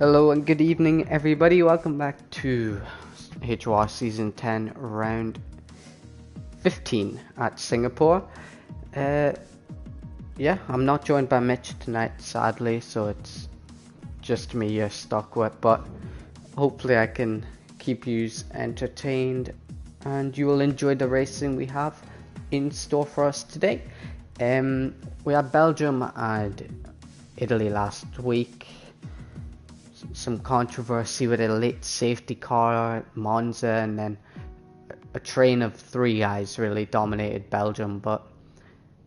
Hello and good evening, everybody. Welcome back to H.O.R. Season 10, Round 15 at Singapore. Uh, yeah, I'm not joined by Mitch tonight, sadly, so it's just me you're stuck with, but hopefully I can keep you entertained and you will enjoy the racing we have in store for us today. We had Belgium and Italy last week. Some controversy with a late safety car at Monza, and then a train of three guys really dominated Belgium. But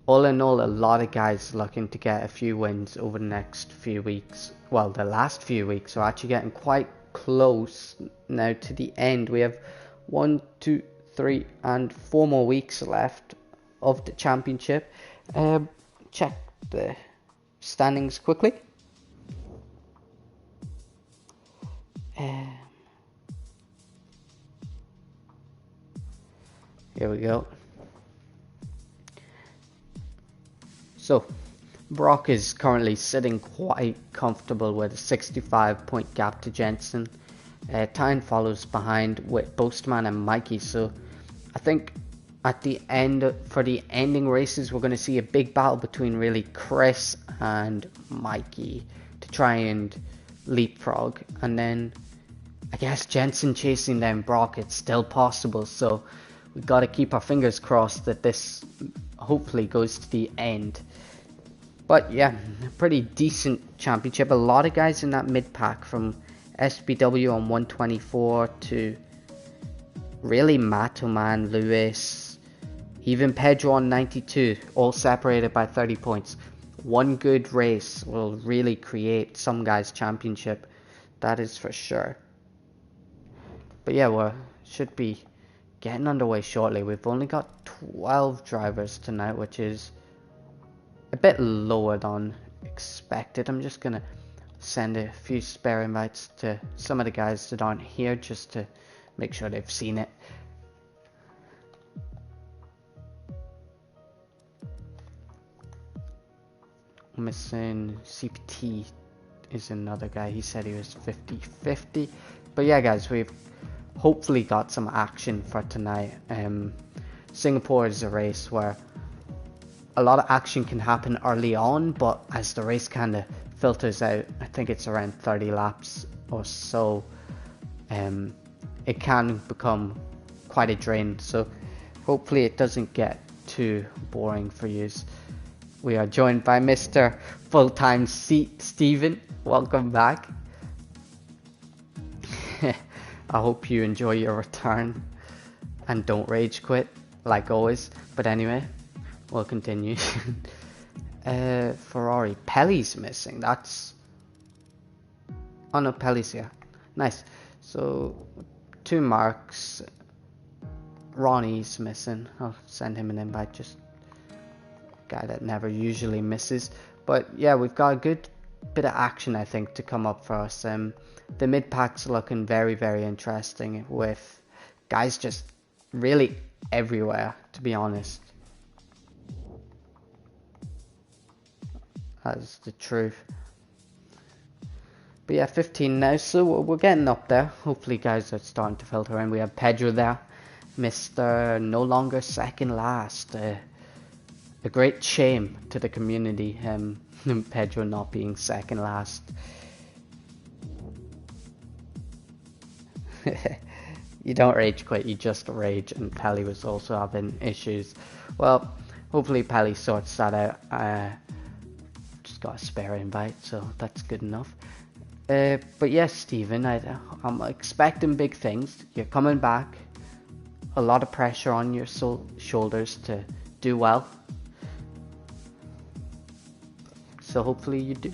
all in all, a lot of guys looking to get a few wins over the next few weeks. Well, the last few weeks are actually getting quite close now to the end. We have 1, 2, 3 and 4 more weeks left of the championship. Check the standings quickly. Here we go. So, Brock is currently sitting quite comfortable with a 65-point gap to Jensen. Tyne follows behind with Boastman and Mikey. So, I think at the end, for the ending races, we're going to see a big battle between really Chris and Mikey to try and leapfrog. And then, I guess Jensen chasing down Brock, it's still possible. So, we've got to keep our fingers crossed that this hopefully goes to the end. But yeah, pretty decent championship. A lot of guys in that mid-pack, from SBW on 124 to really Matoman, Lewis, even Pedro on 92, all separated by 30 points. One good race will really create some guy's championship, that is for sure. But yeah, we should be getting underway shortly. We've only got 12 drivers tonight, which is a bit lower than expected. I'm just gonna send a few spare invites to some of the guys that aren't here just to make sure they've seen it. Missing CPT is another guy. He said he was 50-50. But yeah, guys, we've hopefully got some action for tonight. Singapore is a race where a lot of action can happen early on, but as the race kind of filters out, I think it's around 30 laps or so, it can become quite a drain. So hopefully it doesn't get too boring for you. We are joined by Mr. Full-Time Steven. Welcome back. I hope you enjoy your return and don't rage quit like always. But anyway, we'll continue. Ferrari. Pelly's missing. That's... Oh no, Pelly's here. Nice. So, 2 marks. Ronnie's missing. I'll send him an invite. Just guy that never usually misses. But yeah, we've got a good bit of action, I think, to come up for us. The mid-pack's looking very, very interesting, with guys just really everywhere, to be honest. That's the truth. But yeah, 15 now, so we're getting up there. Hopefully guys are starting to filter in. We have Pedro there, Mr. No longer second last. A great shame to the community, Pedro not being second last. You don't rage quit, you just rage. And Pelly was also having issues. Well, hopefully Pelly sorts that out. Just got a spare invite, so that's good enough. But yes, Stephen, I'm expecting big things. You're coming back. A lot of pressure on your shoulders to do well. So hopefully you do.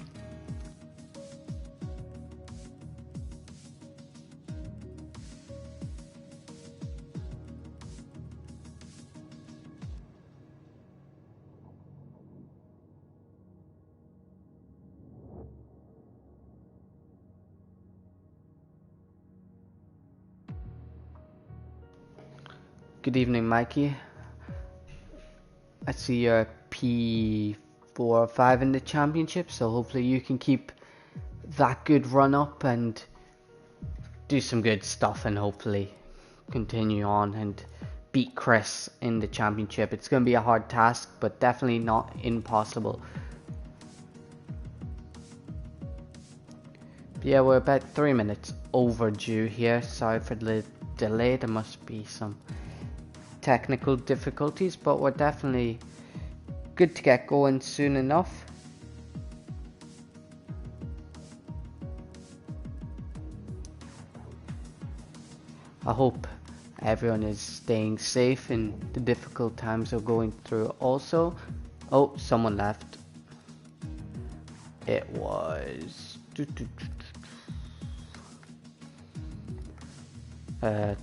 Good evening, Mikey. I see you're P4 or 5 in the championship, so hopefully you can keep that good run up and do some good stuff and hopefully continue on and beat Chris in the championship. It's going to be a hard task, but definitely not impossible. But yeah, we're about 3 minutes overdue here. Sorry for the delay. There must be some technical difficulties, but we're definitely good to get going soon enough. I hope everyone is staying safe in the difficult times we're going through also. Oh, someone left. It was...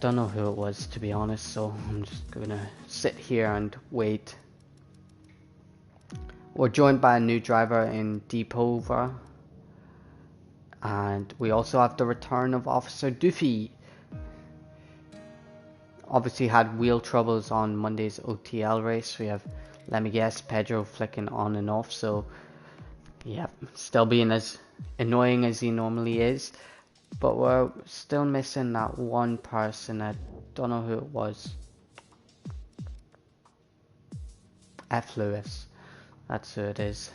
don't know who it was, to be honest, so I'm just gonna sit here and wait. We're joined by a new driver in Deepover, and we also have the return of Officer Duffy. Obviously had wheel troubles on Monday's OTL race. We have, let me guess, Pedro flicking on and off, so yeah, still being as annoying as he normally is. But we're still missing that one person. I don't know who it was. F. Lewis. That's who it is.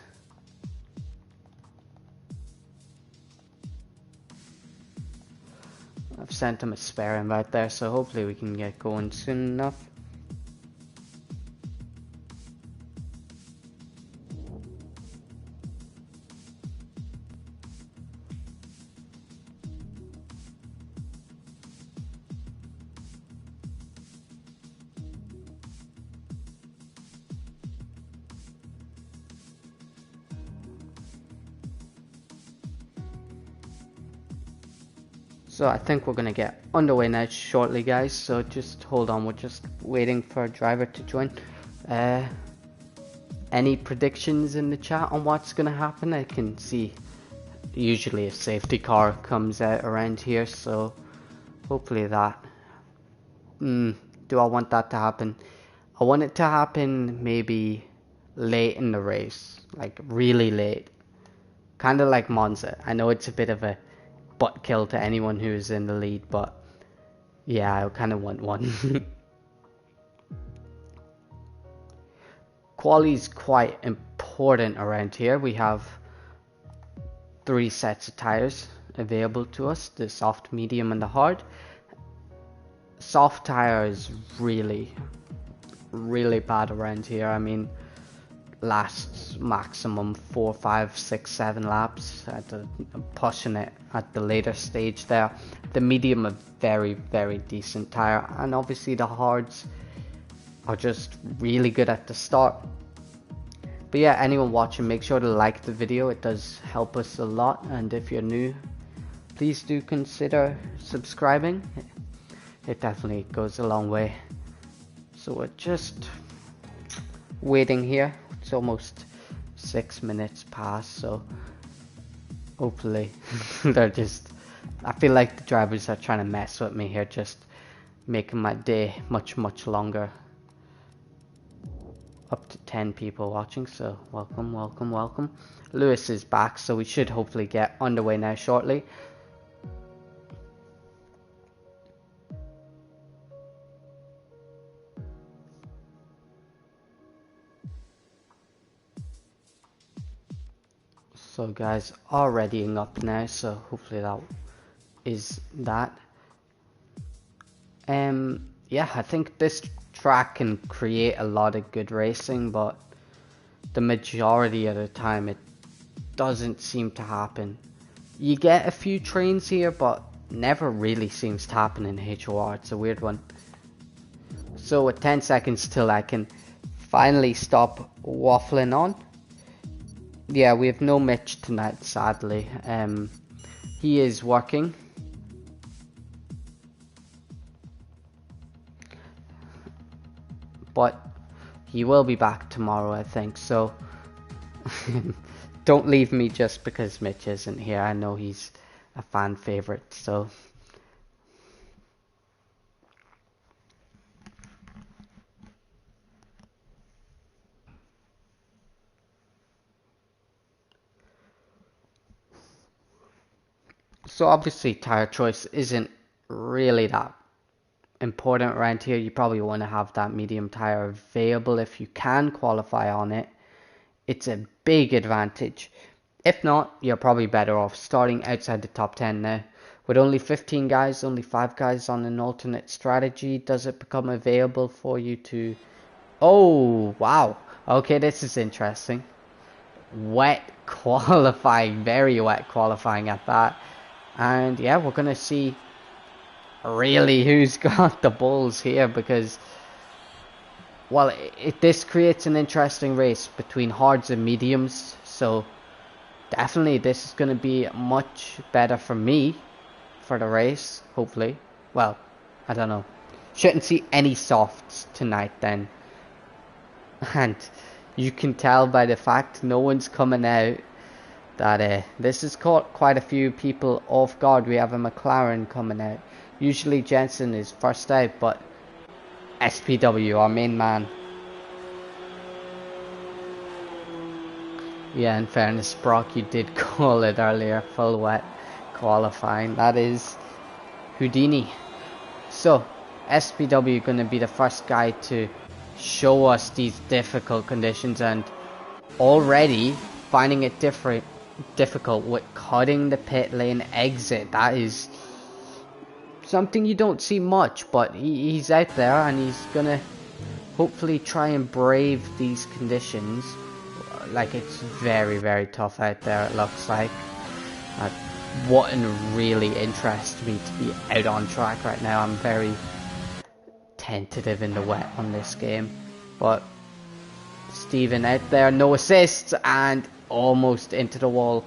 I've sent him a spare invite there, so hopefully we can get going soon enough. So I think we're gonna get underway now shortly, guys, so just hold on, we're just waiting for a driver to join. Any predictions in the chat on what's gonna happen? I can see usually a safety car comes out around here, so hopefully that. Do I want that to happen? I want it to happen maybe late in the race, like really late, kind of like Monza. I know it's a bit of a butt kill to anyone who's in the lead, but yeah, I kind of want one. Quality's quite important around here. We have 3 sets of tires available to us, the soft, medium and the hard. Soft tire is really bad around here. I mean, lasts maximum 4, 5, 6, 7 laps. I'm pushing it at the later stage there. The medium a very decent tire, and obviously the hards are just really good at the start. But yeah, anyone watching, make sure to like the video. It does help us a lot, and if you're new, please do consider subscribing. It definitely goes a long way. So we're just waiting here. It's almost 6 minutes past, so hopefully they're just, I feel like the drivers are trying to mess with me here, just making my day much longer. Up to 10 people watching, so welcome. Lewis is back, so we should hopefully get underway now shortly. So guys are readying up now, so hopefully that is that. Yeah, I think this track can create a lot of good racing, but the majority of the time it doesn't seem to happen. You get a few trains here, but never really seems to happen in H.O.R. It's a weird one. So with 10 seconds till I can finally stop waffling on. Yeah, we have no Mitch tonight, sadly. He is working. But he will be back tomorrow, I think, so don't leave me just because Mitch isn't here. I know he's a fan favorite, so So obviously tire choice isn't really that important around here. You probably want to have that medium tire available if you can qualify on it. It's a big advantage. If not, you're probably better off starting outside the top 10 now. With only 15 guys, only 5 guys on an alternate strategy, does it become available for you to... Oh, wow. Okay, this is interesting. Wet qualifying, very wet qualifying at that. And yeah, we're going to see really who's got the balls here, because, well, this creates an interesting race between hards and mediums. So definitely this is going to be much better for me for the race, hopefully. Well, I don't know. Shouldn't see any softs tonight then. And you can tell by the fact no one's coming out that this has caught quite a few people off guard. We have a McLaren coming out. Usually Jensen is first out, but SPW, our main man. Yeah, in fairness, Brock, you did call it earlier, full wet qualifying. That is Houdini. So, SPW going to be the first guy to show us these difficult conditions, and already finding it difficult with cutting the pit lane exit. That is something you don't see much, but he's out there and he's going to hopefully try and brave these conditions. Like, it's very, very tough out there, it looks like. Wouldn't really interest me to be out on track right now. I'm very tentative in the wet on this game. But Steven out there, no assists, and almost into the wall.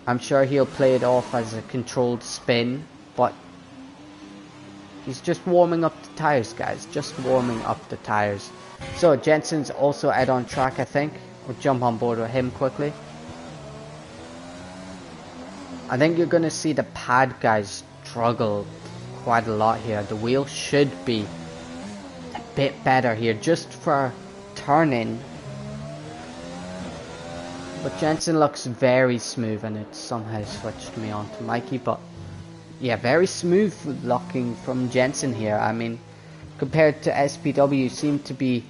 I'm sure he'll play it off as a controlled spin, but he's just warming up the tires, guys. Just warming up the tires. So Jensen's also out on track, I think. We'll jump on board with him quickly. I think you're going to see the pad guys struggle quite a lot here. The wheel should be a bit better here, just for turning. But Jensen looks very smooth, and it somehow switched me on to Mikey. But yeah, very smooth locking from Jensen here. I mean, compared to SPW, seem to be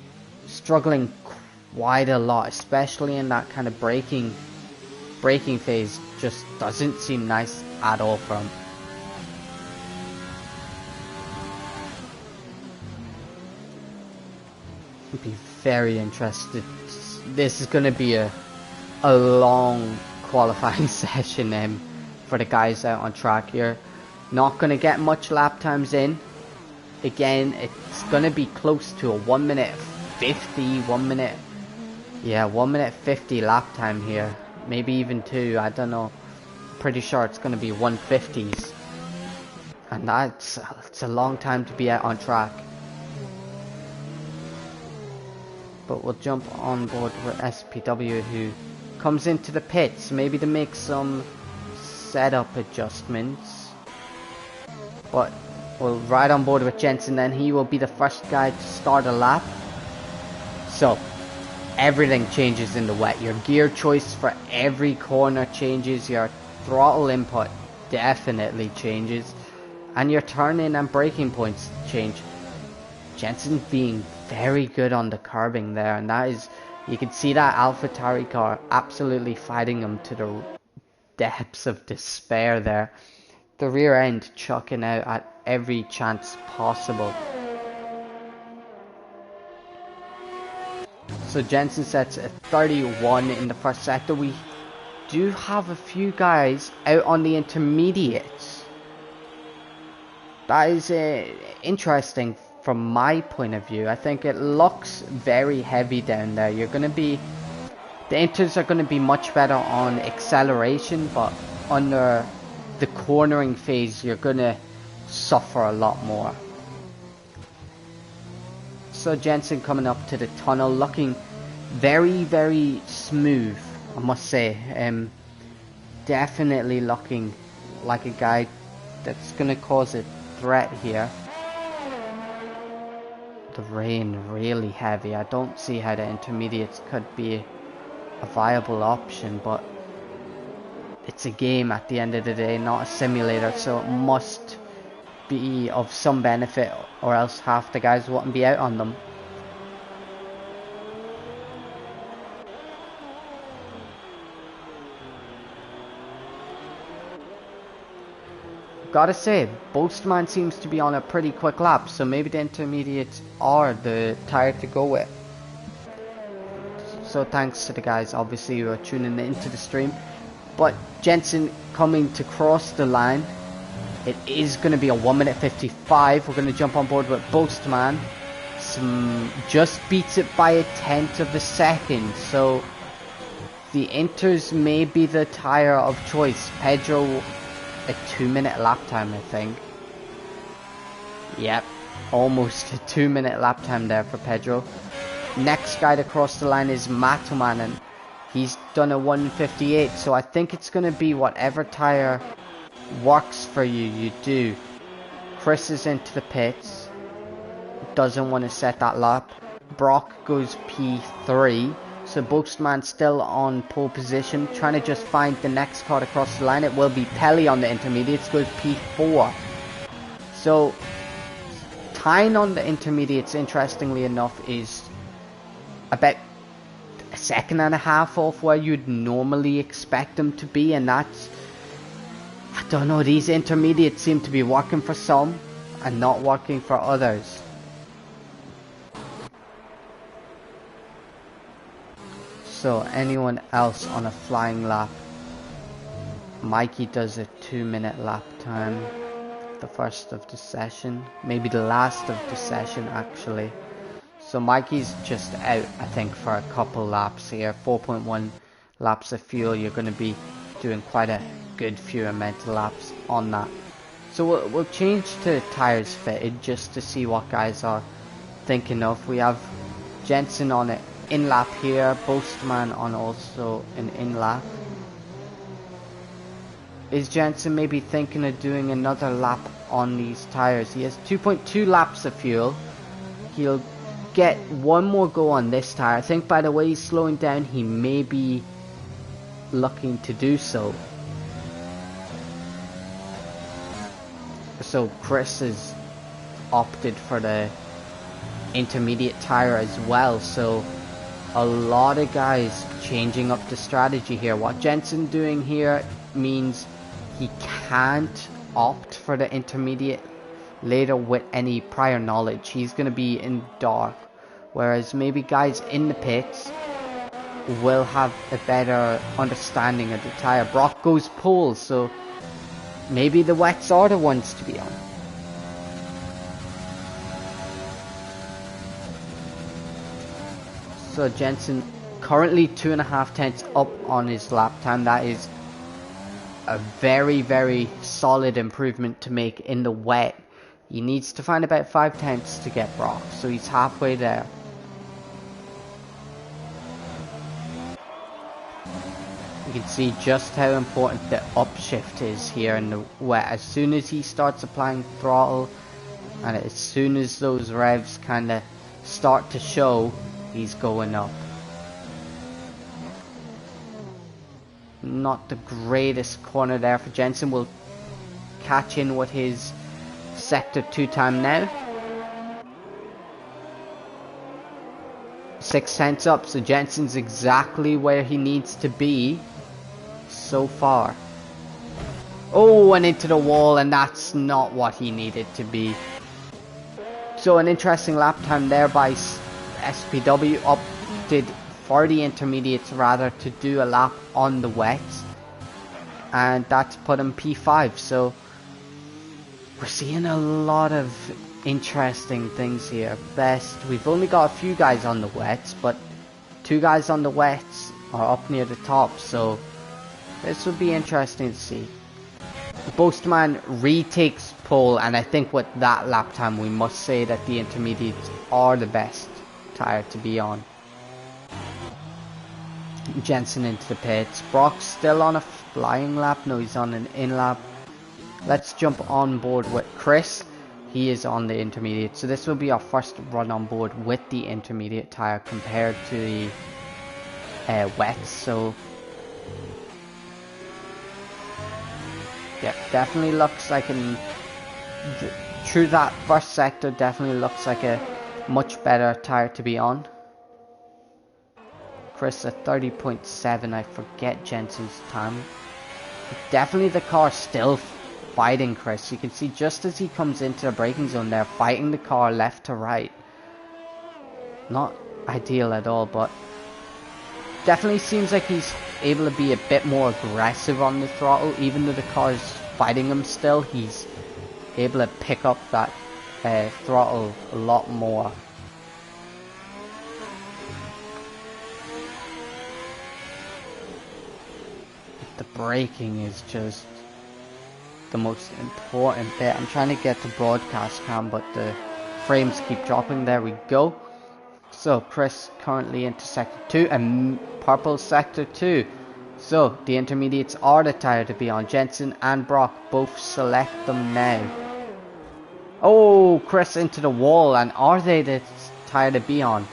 struggling quite a lot, especially in that kind of braking phase. Just doesn't seem nice at all for him. I'd be very interested. This is going to be a long qualifying session for the guys out on track here. Not going to get much lap times in. Again, it's going to be close to a 1 minute 50, 1 minute, yeah, 1 minute 50 lap time here. Maybe even 2, I don't know. Pretty sure it's going to be 150s. And it's a long time to be out on track. But we'll jump on board with SPW, who comes into the pits, maybe to make some setup adjustments. But we'll ride on board with Jensen, then he will be the first guy to start a lap. So everything changes in the wet. Your gear choice for every corner changes, your throttle input definitely changes, and your turning and braking points change. Jensen being very good on the curbing there, and that is, you can see that AlphaTauri car absolutely fighting him to the depths of despair there. The rear end chucking out at every chance possible. So Jensen sets a 31 in the first sector. We do have a few guys out on the intermediates. That is interesting from my point of view. I think it looks very heavy down there. You're going to be, the inters are going to be much better on acceleration, but under the cornering phase you're going to suffer a lot more. So Jensen coming up to the tunnel, looking very, very smooth, I must say. Definitely looking like a guy that's going to cause a threat here. The rain really heavy. I don't see how the intermediates could be a viable option, but it's a game at the end of the day, not a simulator, so it must be of some benefit, or else half the guys wouldn't be out on them. Gotta say, Boastman seems to be on a pretty quick lap, so maybe the intermediates are the tire to go with. So thanks to the guys, obviously, who are tuning into the stream. But Jensen coming to cross the line. It is going to be a 1 minute 55. We're going to jump on board with Boastman. Just beats it by a tenth of a second. So the Inters may be the tire of choice. Pedro, a 2 minute lap time, I think. Yep, almost a 2 minute lap time there for Pedro. Next guy to cross the line is Matoman, and he's done a 1:58. So I think it's going to be whatever tire works for you, you do. Chris is into the pits. Doesn't want to set that lap. Brock goes P3. So Boastman still on pole position, trying to just find the next car to cross the line. It will be Pelly on the intermediates, goes P4. So tying on the intermediates, interestingly enough, is about a second and a half off where you'd normally expect them to be, and that's, I don't know, these intermediates seem to be working for some and not working for others. So anyone else on a flying lap? Mikey does a 2 minute lap time, the first of the session, maybe the last of the session actually. So Mikey's just out, I think, for a couple laps here. 4.1 laps of fuel. You're going to be doing quite a good few mental laps on that. So we'll change to tires fitted just to see what guys are thinking of. We have Jensen on it in lap here, Boastman on also an in lap. Is Jensen maybe thinking of doing another lap on these tires? He has 2.2 laps of fuel. He'll get one more go on this tire. I think by the way he's slowing down, he may be looking to do so. So Chris has opted for the intermediate tire as well, so a lot of guys changing up the strategy here. What Jensen doing here means he can't opt for the intermediate later with any prior knowledge. He's going to be in dark, whereas maybe guys in the pits will have a better understanding of the tire. Brock goes pole, so maybe the wets are the ones to be on. So Jensen currently 2.5 tenths up on his lap time. That is a very, very solid improvement to make in the wet. He needs to find about 5 tenths to get Brock, so he's halfway there. You can see just how important the upshift is here in the wet. As soon as he starts applying throttle, and as soon as those revs kind of start to show, he's going up. Not the greatest corner there for Jensen. Will catch in with his sector 2 time now. 6 tenths up, so Jensen's exactly where he needs to be so far. Oh, and into the wall, and that's not what he needed to be. So an interesting lap time there by SPW. Opted for the intermediates rather to do a lap on the wets, and that's put him P5. So we're seeing a lot of interesting things here. Best, we've only got a few guys on the wets, but 2 guys on the wets are up near the top, so this would be interesting to see. Boastman retakes pole, and I think with that lap time we must say that the intermediates are the best tire to be on. Jensen into the pits. Brock still on a flying lap. No, he's on an in lap. Let's jump on board with Chris. He is on the intermediate, so this will be our first run on board with the intermediate tire compared to the wets. So Yeah, definitely looks like through that first sector, definitely looks like a much better tire to be on. Chris at 30.7, I forget Jensen's time. Definitely the car still fighting Chris. You can see just as he comes into the braking zone, they're fighting the car left to right. Not ideal at all, but definitely seems like he's able to be a bit more aggressive on the throttle. Even though the car's fighting him still, he's able to pick up that throttle a lot more. The braking is just the most important bit. I'm trying to get the broadcast cam, but the frames keep dropping. There we go. So Chris currently into sector 2 and purple sector 2. So the intermediates are the tire to be on. Jensen and Brock both select them now. Oh, Chris into the wall, and are they the tire to be on?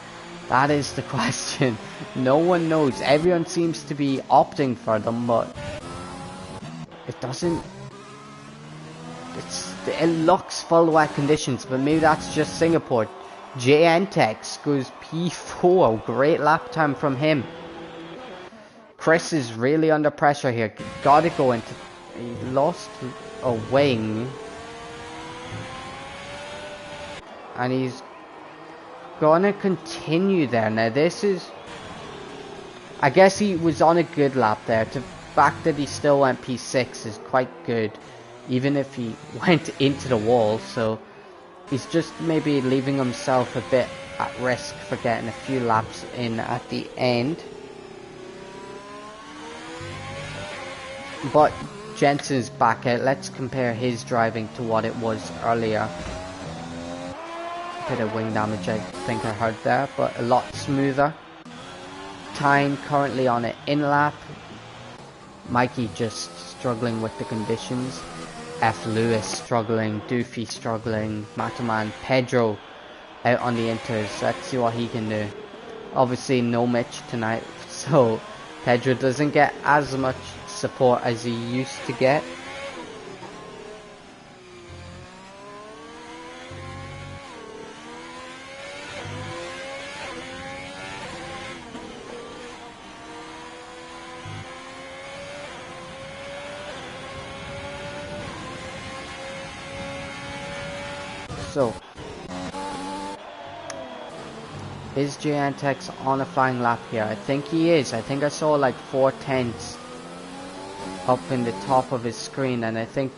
That is the question. No one knows. Everyone seems to be opting for them, but it doesn't. It looks full wet conditions, but maybe that's just Singapore. JNTech goes P4. Great lap time from him. Chris is really under pressure here. Gotta go into. He lost a wing. And he's gonna continue there. Now this is, I guess he was on a good lap there. The fact that he still went P6 is quite good, even if he went into the wall. So he's just maybe leaving himself a bit at risk for getting a few laps in at the end. But Jensen's back out. Let's compare his driving to what it was earlier. Bit of wing damage I think I heard there, but a lot smoother. Tyne currently on an in lap. Mikey just struggling with the conditions. F. Lewis struggling. Doofy struggling. Mataman. Pedro out on the inters. Let's see what he can do. Obviously no Mitch tonight, so Pedro doesn't get as much support as he used to get. So, is JNTech on a flying lap here? I think he is. I think I saw like 4/10 up in the top of his screen, and I think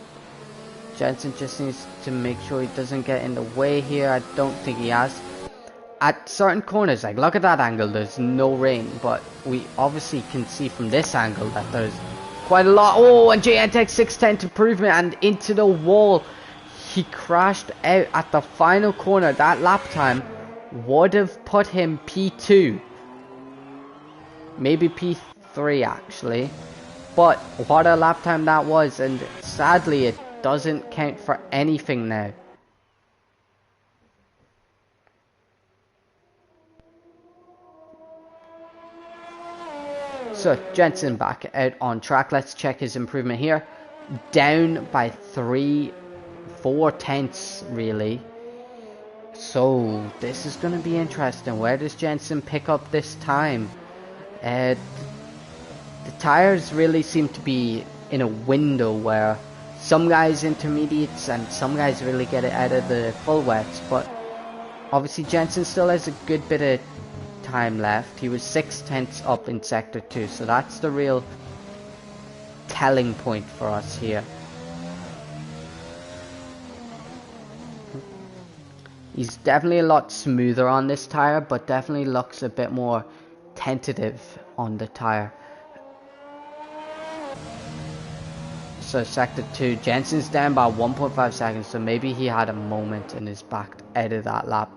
Jensen just needs to make sure he doesn't get in the way here. I don't think he has. At certain corners, like look at that angle, there's no rain, but we obviously can see from this angle that there's quite a lot. Oh, and JNTech 610 improvement and into the wall. He crashed out at the final corner. That lap time would have put him P2. Maybe P3 actually. But what a lap time that was, and sadly it doesn't count for anything now. So Jensen back out on track. Let's check his improvement here. Down by 4/10 really. So this is going to be interesting. Where does Jensen pick up this time? The tires really seem to be in a window where some guys intermediates and some guys really get it out of the full wets, but obviously Jensen still has a good bit of time left. He was 6/10 up in sector 2, so that's the real telling point for us here. He's definitely a lot smoother on this tire, but definitely looks a bit more tentative on the tire. So sector 2, Jensen's down by 1.5 seconds, so maybe he had a moment and is backed out of that lap.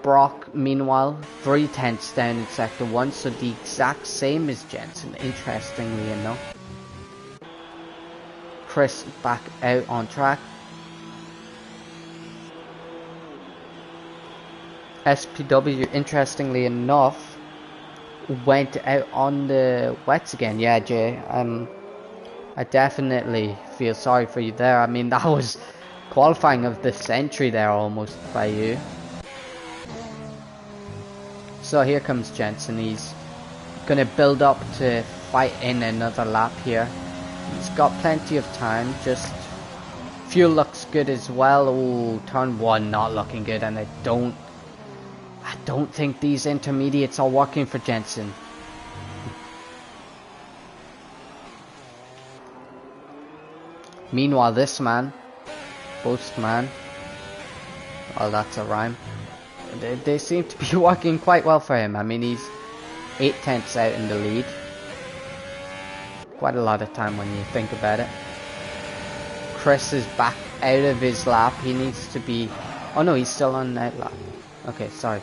Brock, meanwhile, 3/10 down in sector 1, so the exact same as Jensen, interestingly enough. Chris back out on track. SPW, interestingly enough, went out on the wets again. Yeah, Jay. I definitely feel sorry for you there. I mean, that was qualifying of the century there almost by you. So here comes Jensen. He's gonna build up to fight in another lap here. He's got plenty of time. Just fuel looks good as well. Oh, turn one not looking good, and I don't think these intermediates are working for Jensen. Meanwhile, this man, Postman, oh, that's a rhyme. They seem to be working quite well for him. I mean, he's 8/10 out in the lead. Quite a lot of time when you think about it. Chris is back out of his lap. He needs to be... Oh no, he's still on that lap. Okay, sorry.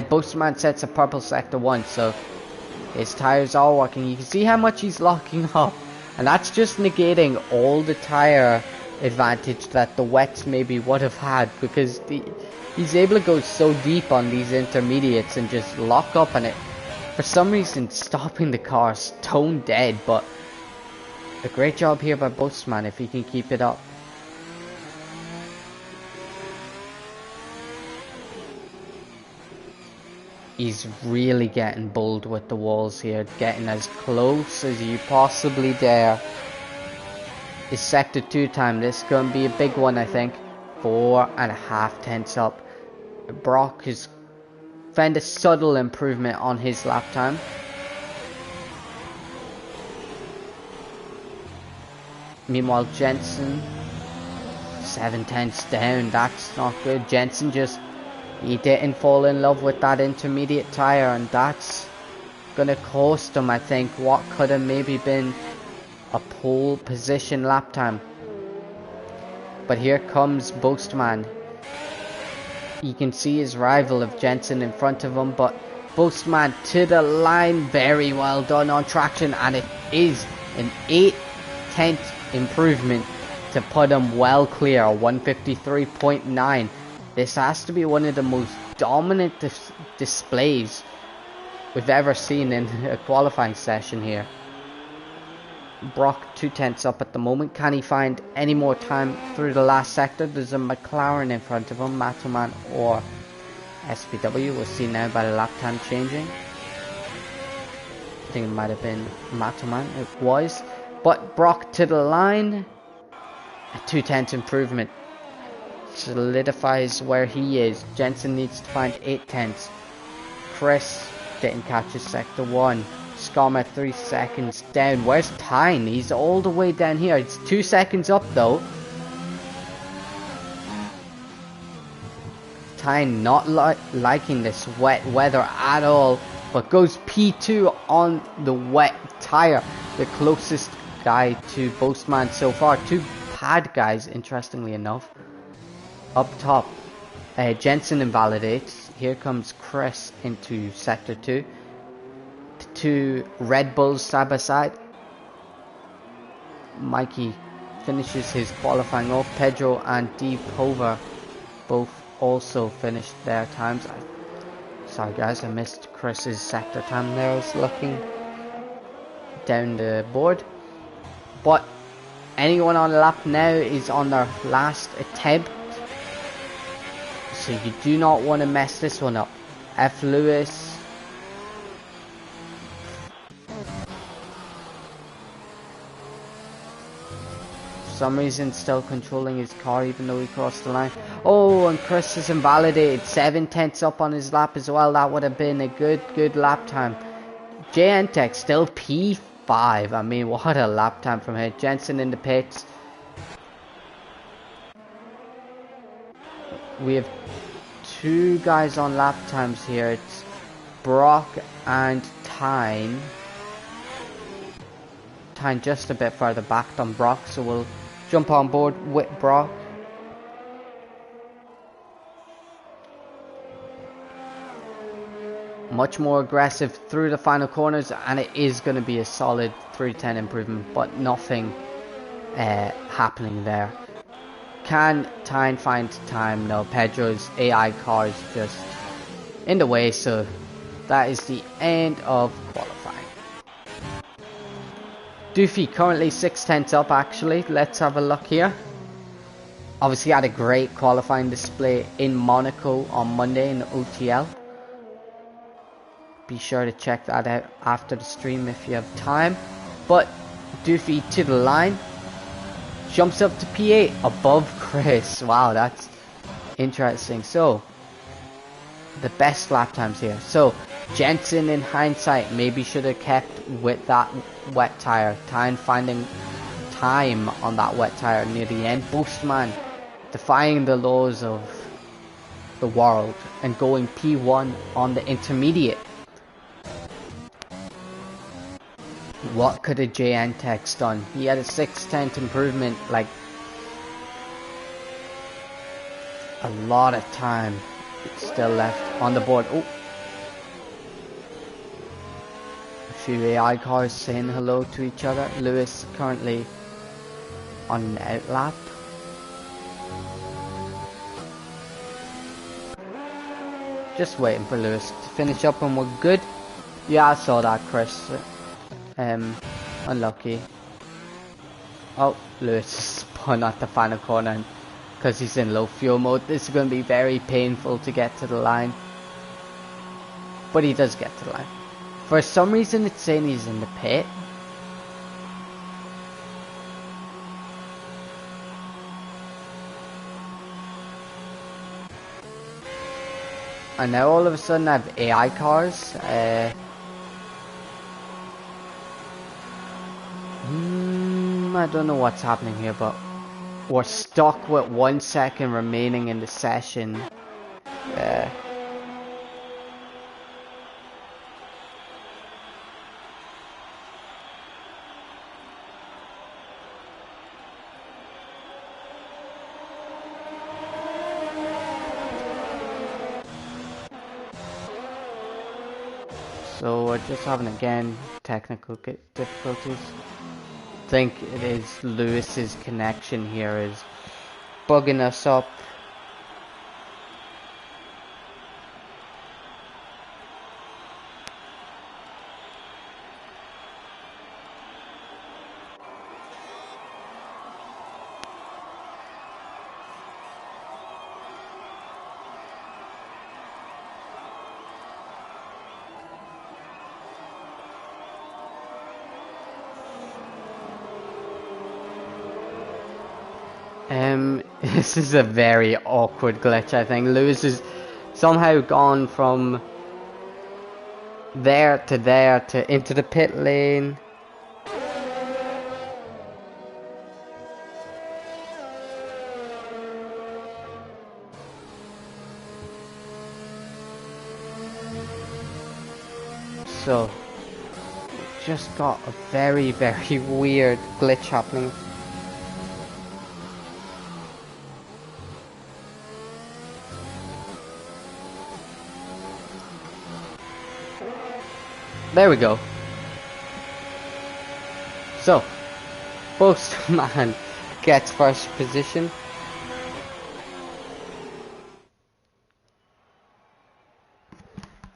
Postman sets a purple sector 1, so his tires are working. You can see how much he's locking up. And that's just negating all the tire advantage that the wets maybe would have had, because he's able to go so deep on these intermediates and just lock up, and it for some reason stopping the car stone dead. But a great job here by Postman if he can keep it up. He's really getting bold with the walls here, getting as close as you possibly dare. His sector 2 time, this is going to be a big one, I think. 4.5 tenths up. Brock has found a subtle improvement on his lap time. Meanwhile, Jensen, 7 tenths down, that's not good. Jensen he didn't fall in love with that intermediate tire, and that's gonna cost him, I think, what could have maybe been a pole position lap time. But here comes Postman. You can see his rival of Jensen in front of him, but Postman to the line, very well done on traction, and it is an 8/10 improvement to put him well clear, 153.9. This has to be one of the most dominant displays we've ever seen in a qualifying session here. Brock 2 tenths up at the moment. Can he find any more time through the last sector? There's a McLaren in front of him, Matoman or SPW. We'll see now by the lap time changing. I think it might have been Matoman. It was. But Brock to the line. A 2 tenths improvement. Solidifies where he is. Jensen needs to find 8 tenths. Chris didn't catch his sector 1. Skarma 3 seconds down. Where's Tyne? He's all the way down here. It's 2 seconds up though. Tyne not liking this wet weather at all, but goes P2 on the wet tire. The closest guy to Postman so far. 2 pad guys, interestingly enough. Up top, Jensen invalidates. Here comes Chris into sector 2. The 2 Red Bulls side by side. Mikey finishes his qualifying off. Pedro and Dee Pover both also finished their times. Sorry guys, I missed Chris's sector time there. I was looking down the board. But anyone on the lap now is on their last attempt. So you do not want to mess this one up. F. Lewis. For some reason still controlling his car even though he crossed the line. Oh, and Chris is invalidated. 7 tenths up on his lap as well. That would have been a good lap time. JN Tech still P5. I mean, what a lap time from here. Jensen in the pits. We have 2 guys on lap times here. It's Brock and Tyne. Tyne just a bit further back than Brock, so we'll jump on board with Brock. Much more aggressive through the final corners, and it is going to be a solid 310 improvement, but nothing happening there. Can Tyne find time? No, Pedro's AI car is just in the way, so that is the end of qualifying. Doofy currently 6 tenths up actually. Let's have a look here. Obviously had a great qualifying display in Monaco on Monday in the OTL. Be sure to check that out after the stream if you have time. But Doofy to the line. Jumps up to P8 above Chris. Wow, that's interesting. So, the best lap times here. So, Jensen in hindsight maybe should have kept with that wet tire. Finding time on that wet tire near the end. Boostman defying the laws of the world and going P1 on the intermediate. What could a JN Tech's done? He had a 6/10 improvement, like a lot of time still left on the board. Oh, a few AI cars saying hello to each other. Lewis currently on an outlap. Just waiting for Lewis to finish up and we're good. Yeah, I saw that, Chris. Unlucky. Oh, Lewis spun at the final corner because he's in low fuel mode. This is going to be very painful to get to the line. But he does get to the line. For some reason it's saying he's in the pit. And now all of a sudden I have AI cars. I don't know what's happening here, but we're stuck with 1 second remaining in the session. So we're just having again technical difficulties. I think it is Lewis's connection here is bugging us up. This is a very awkward glitch, I think. Lewis has somehow gone from there to into the pit lane. So, just got a very, very weird glitch happening. There we go. So, Postman gets first position.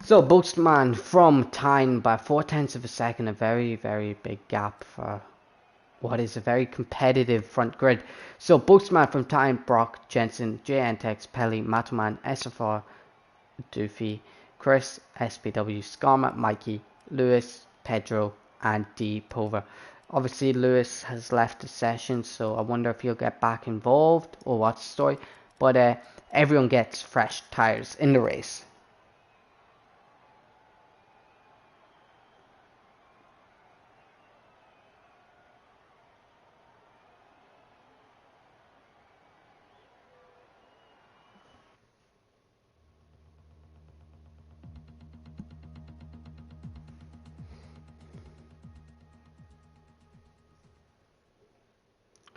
So, Boastman from Tyne by 4/10 of a second, a very, very big gap for what is a very competitive front grid. So, Boastman from Tyne, Brock, Jensen, JNTX, Pelly, Mataman, SFR, Doofy, Chris, SPW, Skarma, Mikey, Lewis, Pedro, and D. Pover. Obviously, Lewis has left the session, so I wonder if he'll get back involved or what's the story. But everyone gets fresh tires in the race.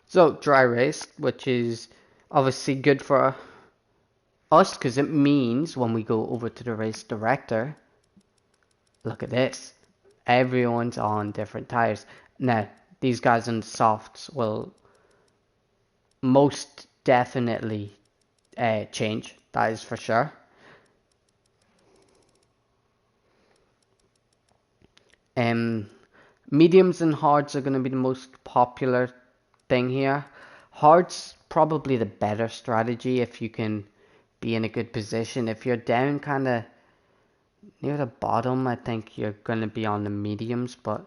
So, dry race, which is obviously good for us because it means when we go over to the race director, look at this, everyone's on different tires. Now, these guys on the softs will most definitely change, that is for sure. Mediums and hards are going to be the most popular thing here. Hards probably the better strategy if you can be in a good position. If you're down kind of near the bottom, I think you're going to be on the mediums, but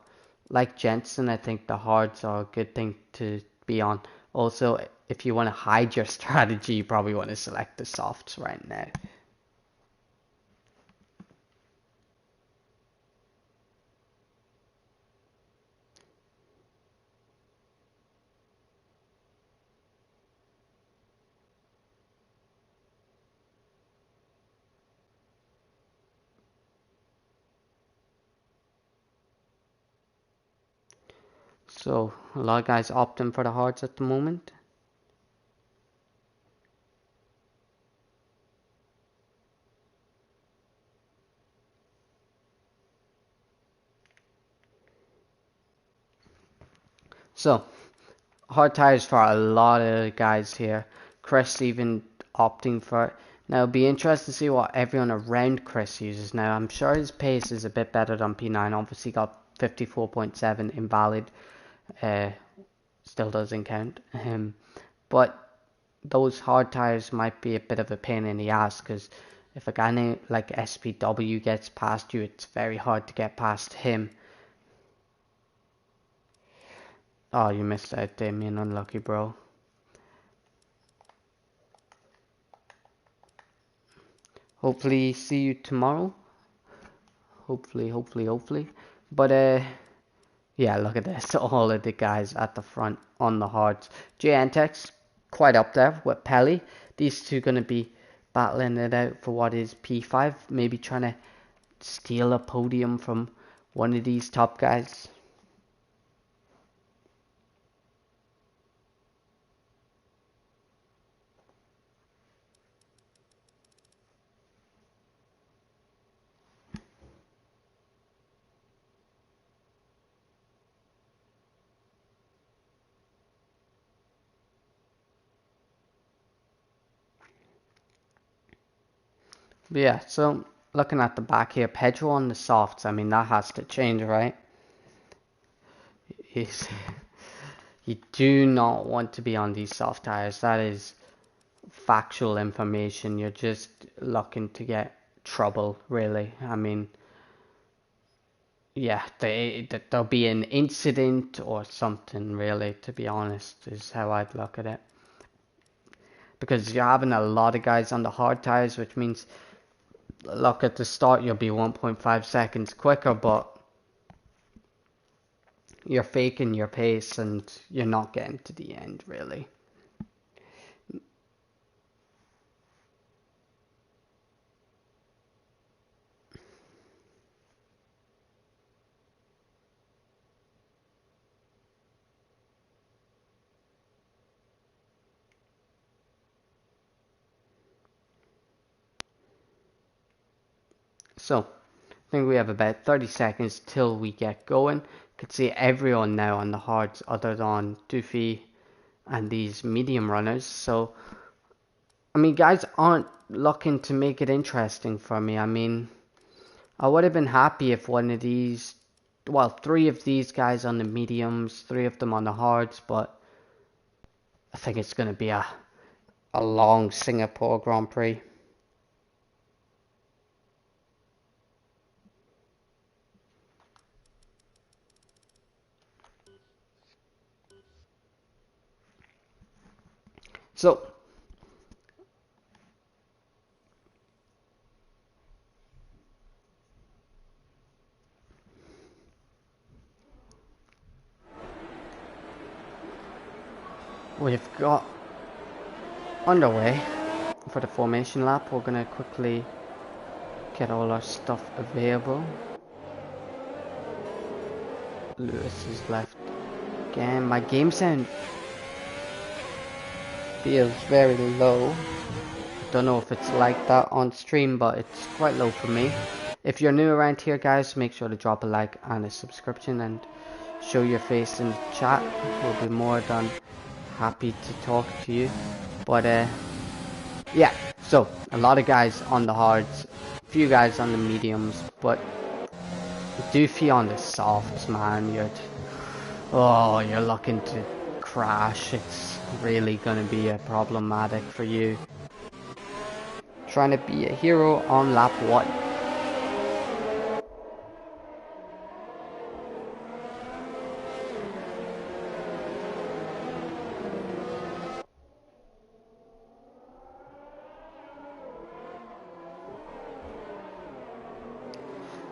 like Jensen, I think the hards are a good thing to be on. Also, if you want to hide your strategy, you probably want to select the softs right now. So, a lot of guys opting for the hards at the moment. So, hard tires for a lot of guys here. Chris even opting for it. Now, it'll be interesting to see what everyone around Chris uses. Now, I'm sure his pace is a bit better than P9. Obviously, got 54.7 invalid. Still doesn't count. But those hard tires might be a bit of a pain in the ass because if a guy like SPW gets past you, it's very hard to get past him. Oh, you missed out, Damien. Unlucky, bro. Hopefully, see you tomorrow. Hopefully. But, yeah, look at this. All of the guys at the front on the hards. Jantex, quite up there with Pelly. These two going to be battling it out for what is P5. Maybe trying to steal a podium from one of these top guys. But yeah, so looking at the back here, Pedro on the softs, I mean, that has to change, right? You do not want to be on these soft tires. That is factual information. You're just looking to get trouble, really. I mean, yeah, there'll be an incident or something, really, to be honest, is how I'd look at it. Because you're having a lot of guys on the hard tires, which means, look, at the start you'll be 1.5 seconds quicker, but you're faking your pace and you're not getting to the end, really. So, I think we have about 30 seconds till we get going. Could see everyone now on the hards other than Doofy and these medium runners. So, I mean, guys aren't looking to make it interesting for me. I mean, I would have been happy if one of these, well, 3 of these guys on the mediums, 3 of them on the hards, but I think it's going to be a long Singapore Grand Prix. So, we've got underway for the formation lap. We're going to quickly get all our stuff available. Lewis is left again. My game sound feels very low. Don't know if it's like that on stream, but it's quite low for me. If you're new around here, guys, make sure to drop a like and a subscription and show your face in the chat. We'll be more than happy to talk to you. But yeah, so a lot of guys on the hards, a few guys on the mediums, but Doofy on the softs, man. You're looking to crash. It's really gonna be a problematic for you. Trying to be a hero on lap 1.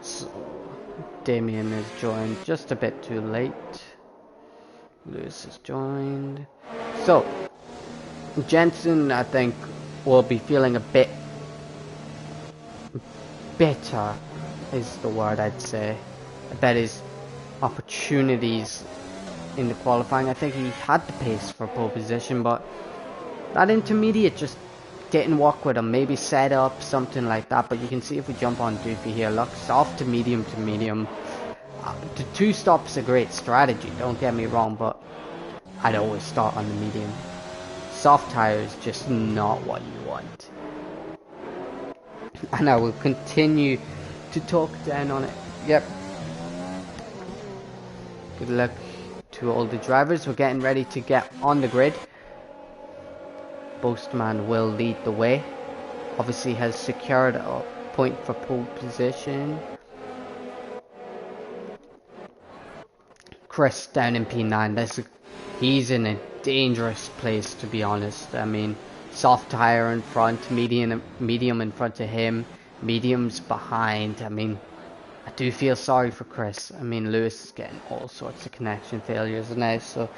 So, Damien is joined just a bit too late. Lewis is joined. So, Jensen, I think, will be feeling a bit bitter, is the word I'd say, about his opportunities in the qualifying. I think he had the pace for pole position, but that intermediate just didn't work with him. Maybe set up, something like that. But you can see if we jump on Doofy here, look, soft to medium to medium. The 2 stops a great strategy, don't get me wrong, but I'd always start on the medium. Soft tire is just not what you want. And I will continue to talk down on it. Yep. Good luck to all the drivers. We're getting ready to get on the grid. Boastman will lead the way. Obviously has secured a point for pole position. Chris down in P9. He's in a dangerous place, to be honest. I mean, soft tire in front, medium in front of him, mediums behind. I mean, I do feel sorry for Chris. I mean, Lewis is getting all sorts of connection failures now, so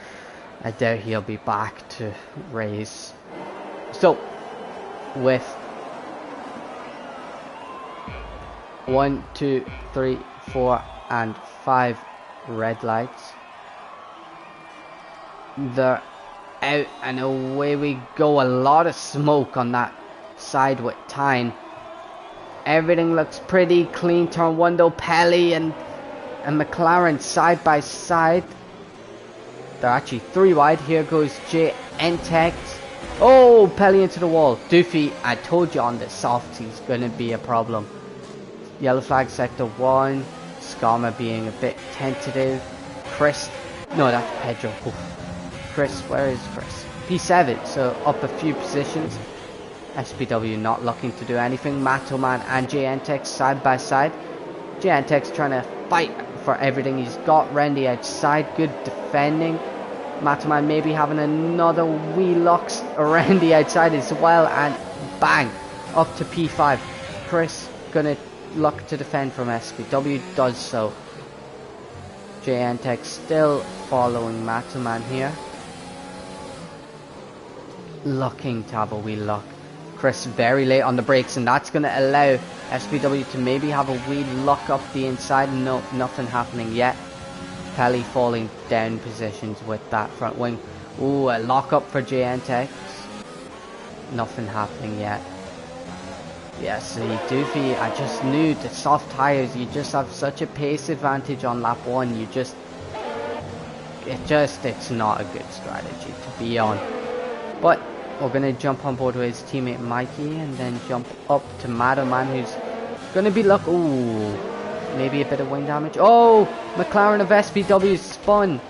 I doubt he'll be back to race. So, with 1, 2, 3, 4, and 5 red lights, they're out and away we go. A lot of smoke on that side with Tyne. Everything looks pretty clean. Turn 1 though, Pelly and McLaren side by side. They're actually 3 wide. Here goes JNTech. Oh, Pelly into the wall. Doofy, I told you on the softs he's going to be a problem. Yellow flag sector 1. Skama being a bit tentative. Chris, no, that's Pedro. Chris, where is Chris? P7, so up a few positions. SPW not looking to do anything. Matoman and JNTech side by side. JNTech's trying to fight for everything he's got. Randy outside, good defending. Matoman maybe having another wee locks around the outside as well, and bang, up to P5. Chris gonna look to defend from SPW, does so. JNTech still following Matoman here, looking to have a wee lock. Chris very late on the brakes, and that's gonna allow SPW to maybe have a wee lock up the inside. No, nothing happening yet. Pelly falling down positions with that front wing. Ooh, a lock up for JNTech. Nothing happening yet. Yeah, see, Doofy, I just knew the soft tires, you just have such a pace advantage on lap 1. It's not a good strategy to be on. But we're going to jump on board with his teammate Mikey and then jump up to Matoman, who's going to be ooh, maybe a bit of wing damage. Oh, McLaren of SPW spun.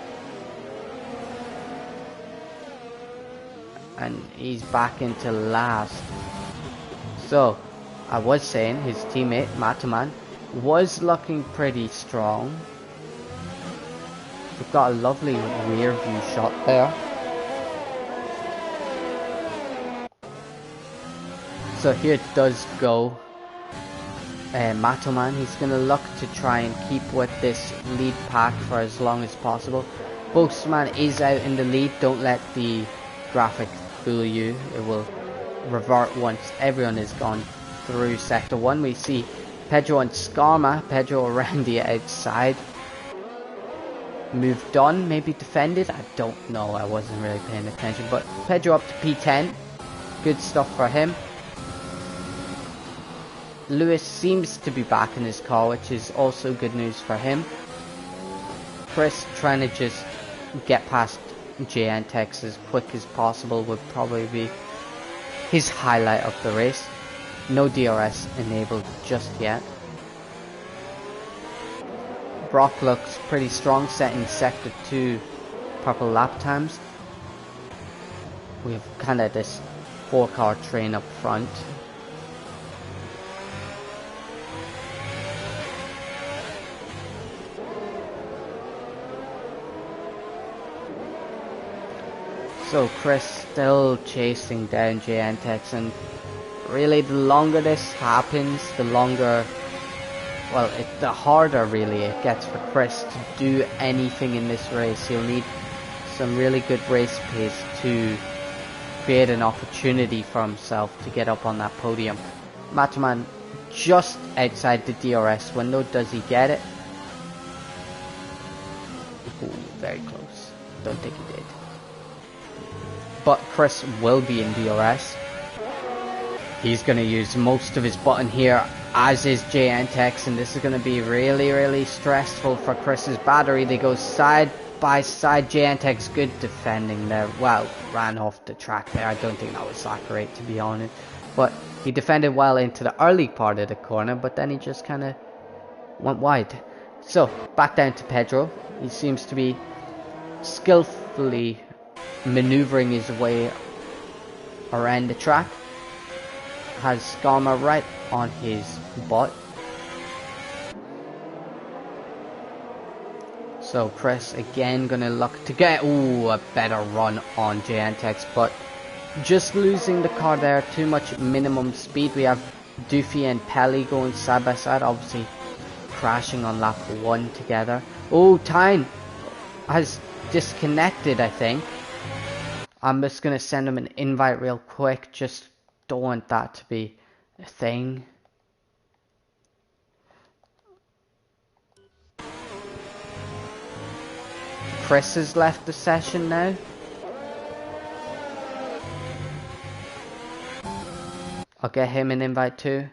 And he's back into last. So, I was saying his teammate Matoman was looking pretty strong. We've got a lovely rear view shot there. So here it does go. Matoman, he's going to look to try and keep with this lead pack for as long as possible. Boastman is out in the lead. Don't let the graphic fool you. It will revert once everyone is gone through sector 1. We see Pedro and Skarma. Pedro around the outside. Moved on, maybe defended. I don't know. I wasn't really paying attention. But Pedro up to P10. Good stuff for him. Lewis seems to be back in his car, which is also good news for him. Chris trying to just get past JNTech as quick as possible would probably be his highlight of the race. No DRS enabled just yet. Brock looks pretty strong, setting sector 2 purple lap times. We have kind of this 4-car train up front. So Chris still chasing down JNTX, and really the longer this happens, the harder really it gets for Chris to do anything in this race. He'll need some really good race pace to create an opportunity for himself to get up on that podium. Mataman just outside the DRS window. Does he get it? Ooh, very close. Don't think he did. But Chris will be in DRS. He's going to use most of his button here, as is JNTX, and this is going to be really, really stressful for Chris's battery. They go side by side. JNTX good defending there. Well, ran off the track there. I don't think that was accurate, to be honest. But he defended well into the early part of the corner, but then he just kind of went wide. So, back down to Pedro. He seems to be skillfully maneuvering his way around the track. Has Skarma right on his butt. So Chris again gonna look to get a better run on JNTX, but just losing the car there. Too much minimum speed. We have Doofy and Pelly going side by side, obviously crashing on lap 1 together. Oh, Tyne has disconnected, I think. I'm just gonna send him an invite real quick. Just don't want that to be a thing. Chris has left the session now. I'll get him an invite too.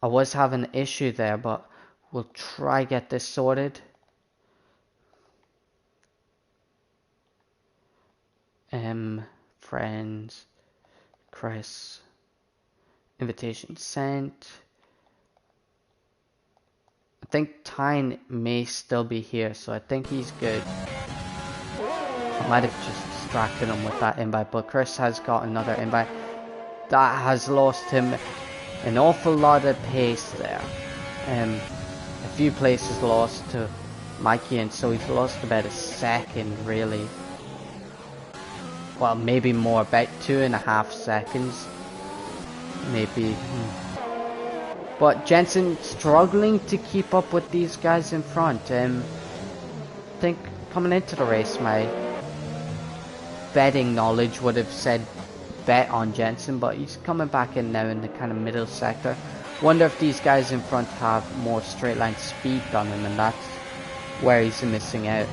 I was having an issue there, but we'll try get this sorted. Friends, Chris, invitation sent. I think Tyne may still be here, so I think he's good. I might have just distracted him with that invite, but Chris has got another invite. That has lost him an awful lot of pace there. A few places lost to Mikey, and so he's lost about a second really. Well, maybe more, about 2.5 seconds. Maybe. But Jensen struggling to keep up with these guys in front. I think coming into the race, my betting knowledge would have said bet on Jensen, but he's coming back in now in the kind of middle sector. Wonder if these guys in front have more straight line speed on him, and that's where he's missing out.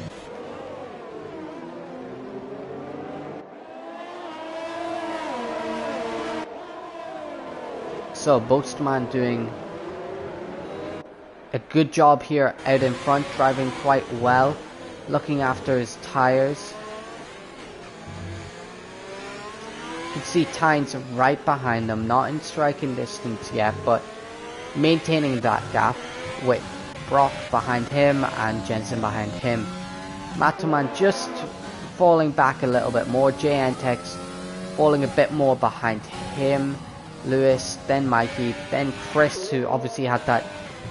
So Boastman doing a good job here out in front, driving quite well, looking after his tires. You can see Tyne's right behind them, not in striking distance yet, but maintaining that gap with Brock behind him and Jensen behind him. Mataman just falling back a little bit more, JNTX falling a bit more behind him. Lewis, then Mikey, then Chris, who obviously had that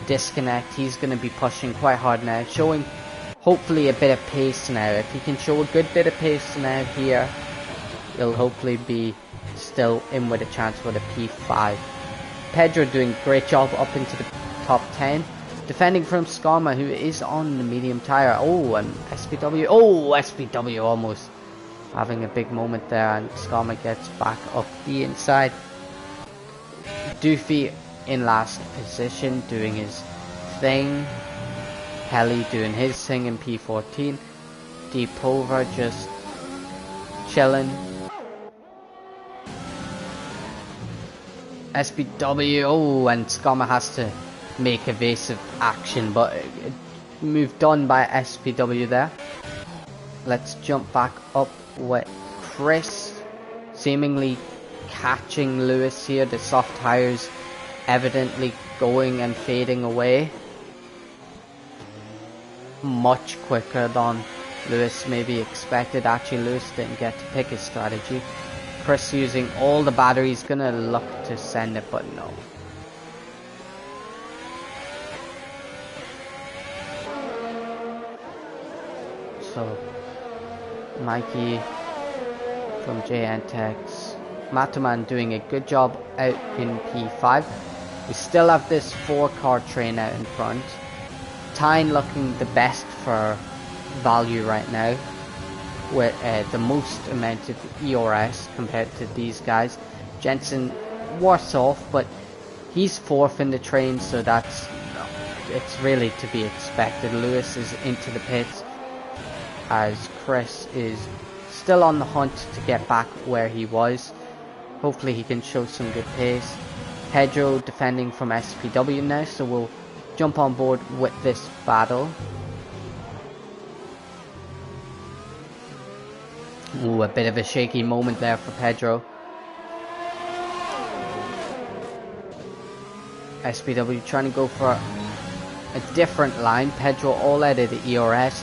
disconnect. He's going to be pushing quite hard now, showing hopefully a bit of pace now. If he can show a good bit of pace now here, he'll hopefully be still in with a chance with a P5. Pedro doing a great job up into the top 10. Defending from Skarma, who is on the medium tire. Oh, and SPW. Oh, SPW almost having a big moment there, and Skarma gets back up the inside. Doofy in last position doing his thing. Helly doing his thing in P14. Deepover just chilling. SPW, oh, and Skarma has to make evasive action, but moved on by SPW there. Let's jump back up with Chris, seemingly catching Lewis here. The soft tires evidently going and fading away. much quicker than Lewis maybe expected. Actually, Lewis didn't get to pick his strategy. Chris using all the batteries, gonna look to send it, but no. So, Mikey from JNTEX. Matoman doing a good job out in P5. We still have this 4-car train out in front. Tyne looking the best for value right now, with the most amount of ERS compared to these guys. Jensen worse off, but he's 4th in the train, so it's really to be expected. Lewis is into the pits, as Chris is still on the hunt to get back where he was. Hopefully he can show some good pace. Pedro defending from SPW now, so we'll jump on board with this battle. Ooh, a bit of a shaky moment there for Pedro. SPW trying to go for a different line. Pedro all out of the ERS.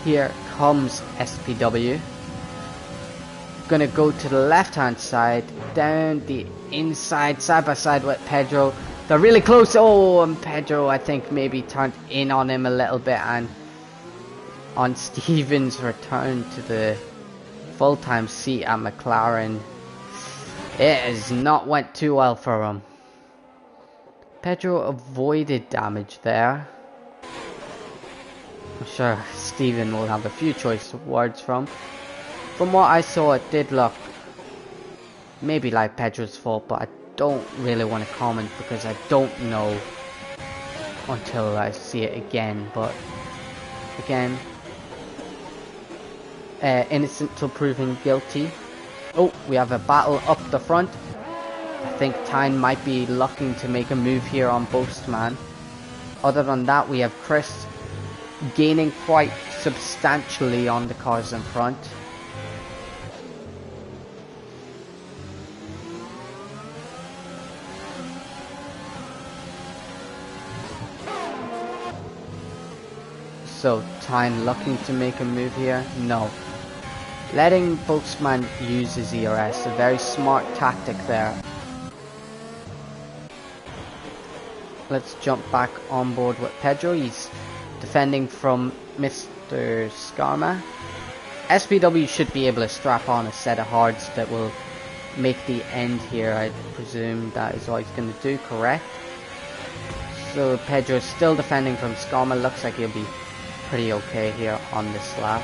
Here comes SPW. Gonna go to the left hand side, down the inside, side by side with Pedro. They're really close. Oh, and Pedro I think maybe turned in on him a little bit, and on Stevens' return to the full-time seat at McLaren, it has not went too well for him. Pedro avoided damage there. I'm sure Steven will have a few choice words from. From what I saw, it did look maybe like Pedro's fault, but I don't really want to comment because I don't know until I see it again. But again, innocent till proven guilty. Oh, we have a battle up the front. I think Tyne might be looking to make a move here on Boastman. Other than that, we have Chris gaining quite substantially on the cars in front. So Tyne looking to make a move here? No. Letting Boastman use his ERS, a very smart tactic there. Let's jump back on board with Pedro. He's defending from Mr. Skarma. SPW should be able to strap on a set of hards that will make the end here. I presume that is what he's going to do, correct? So Pedro's still defending from Skarma. Looks like he'll be pretty okay here on this lap.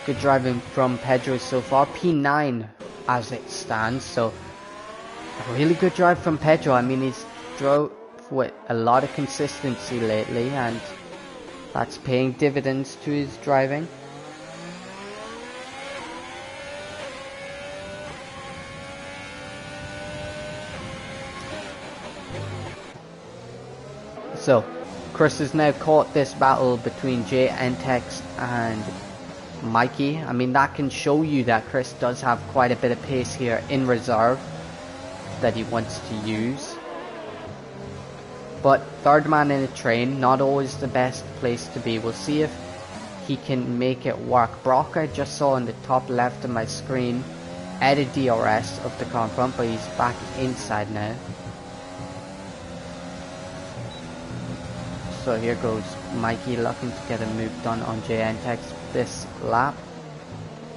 Good driving from Pedro so far. P9 as it stands, so a really good drive from Pedro. I mean, he's drove with a lot of consistency lately, and that's paying dividends to his driving. So, Chris has now caught this battle between JNTEX and Mikey. I mean, that can show you that Chris does have quite a bit of pace here in reserve that he wants to use. But third man in a train, not always the best place to be. We'll see if he can make it work. Brock, I just saw in the top left of my screen, added DRS of the car in front, but he's back inside now. So here goes Mikey looking to get a move done on JNTEX this lap.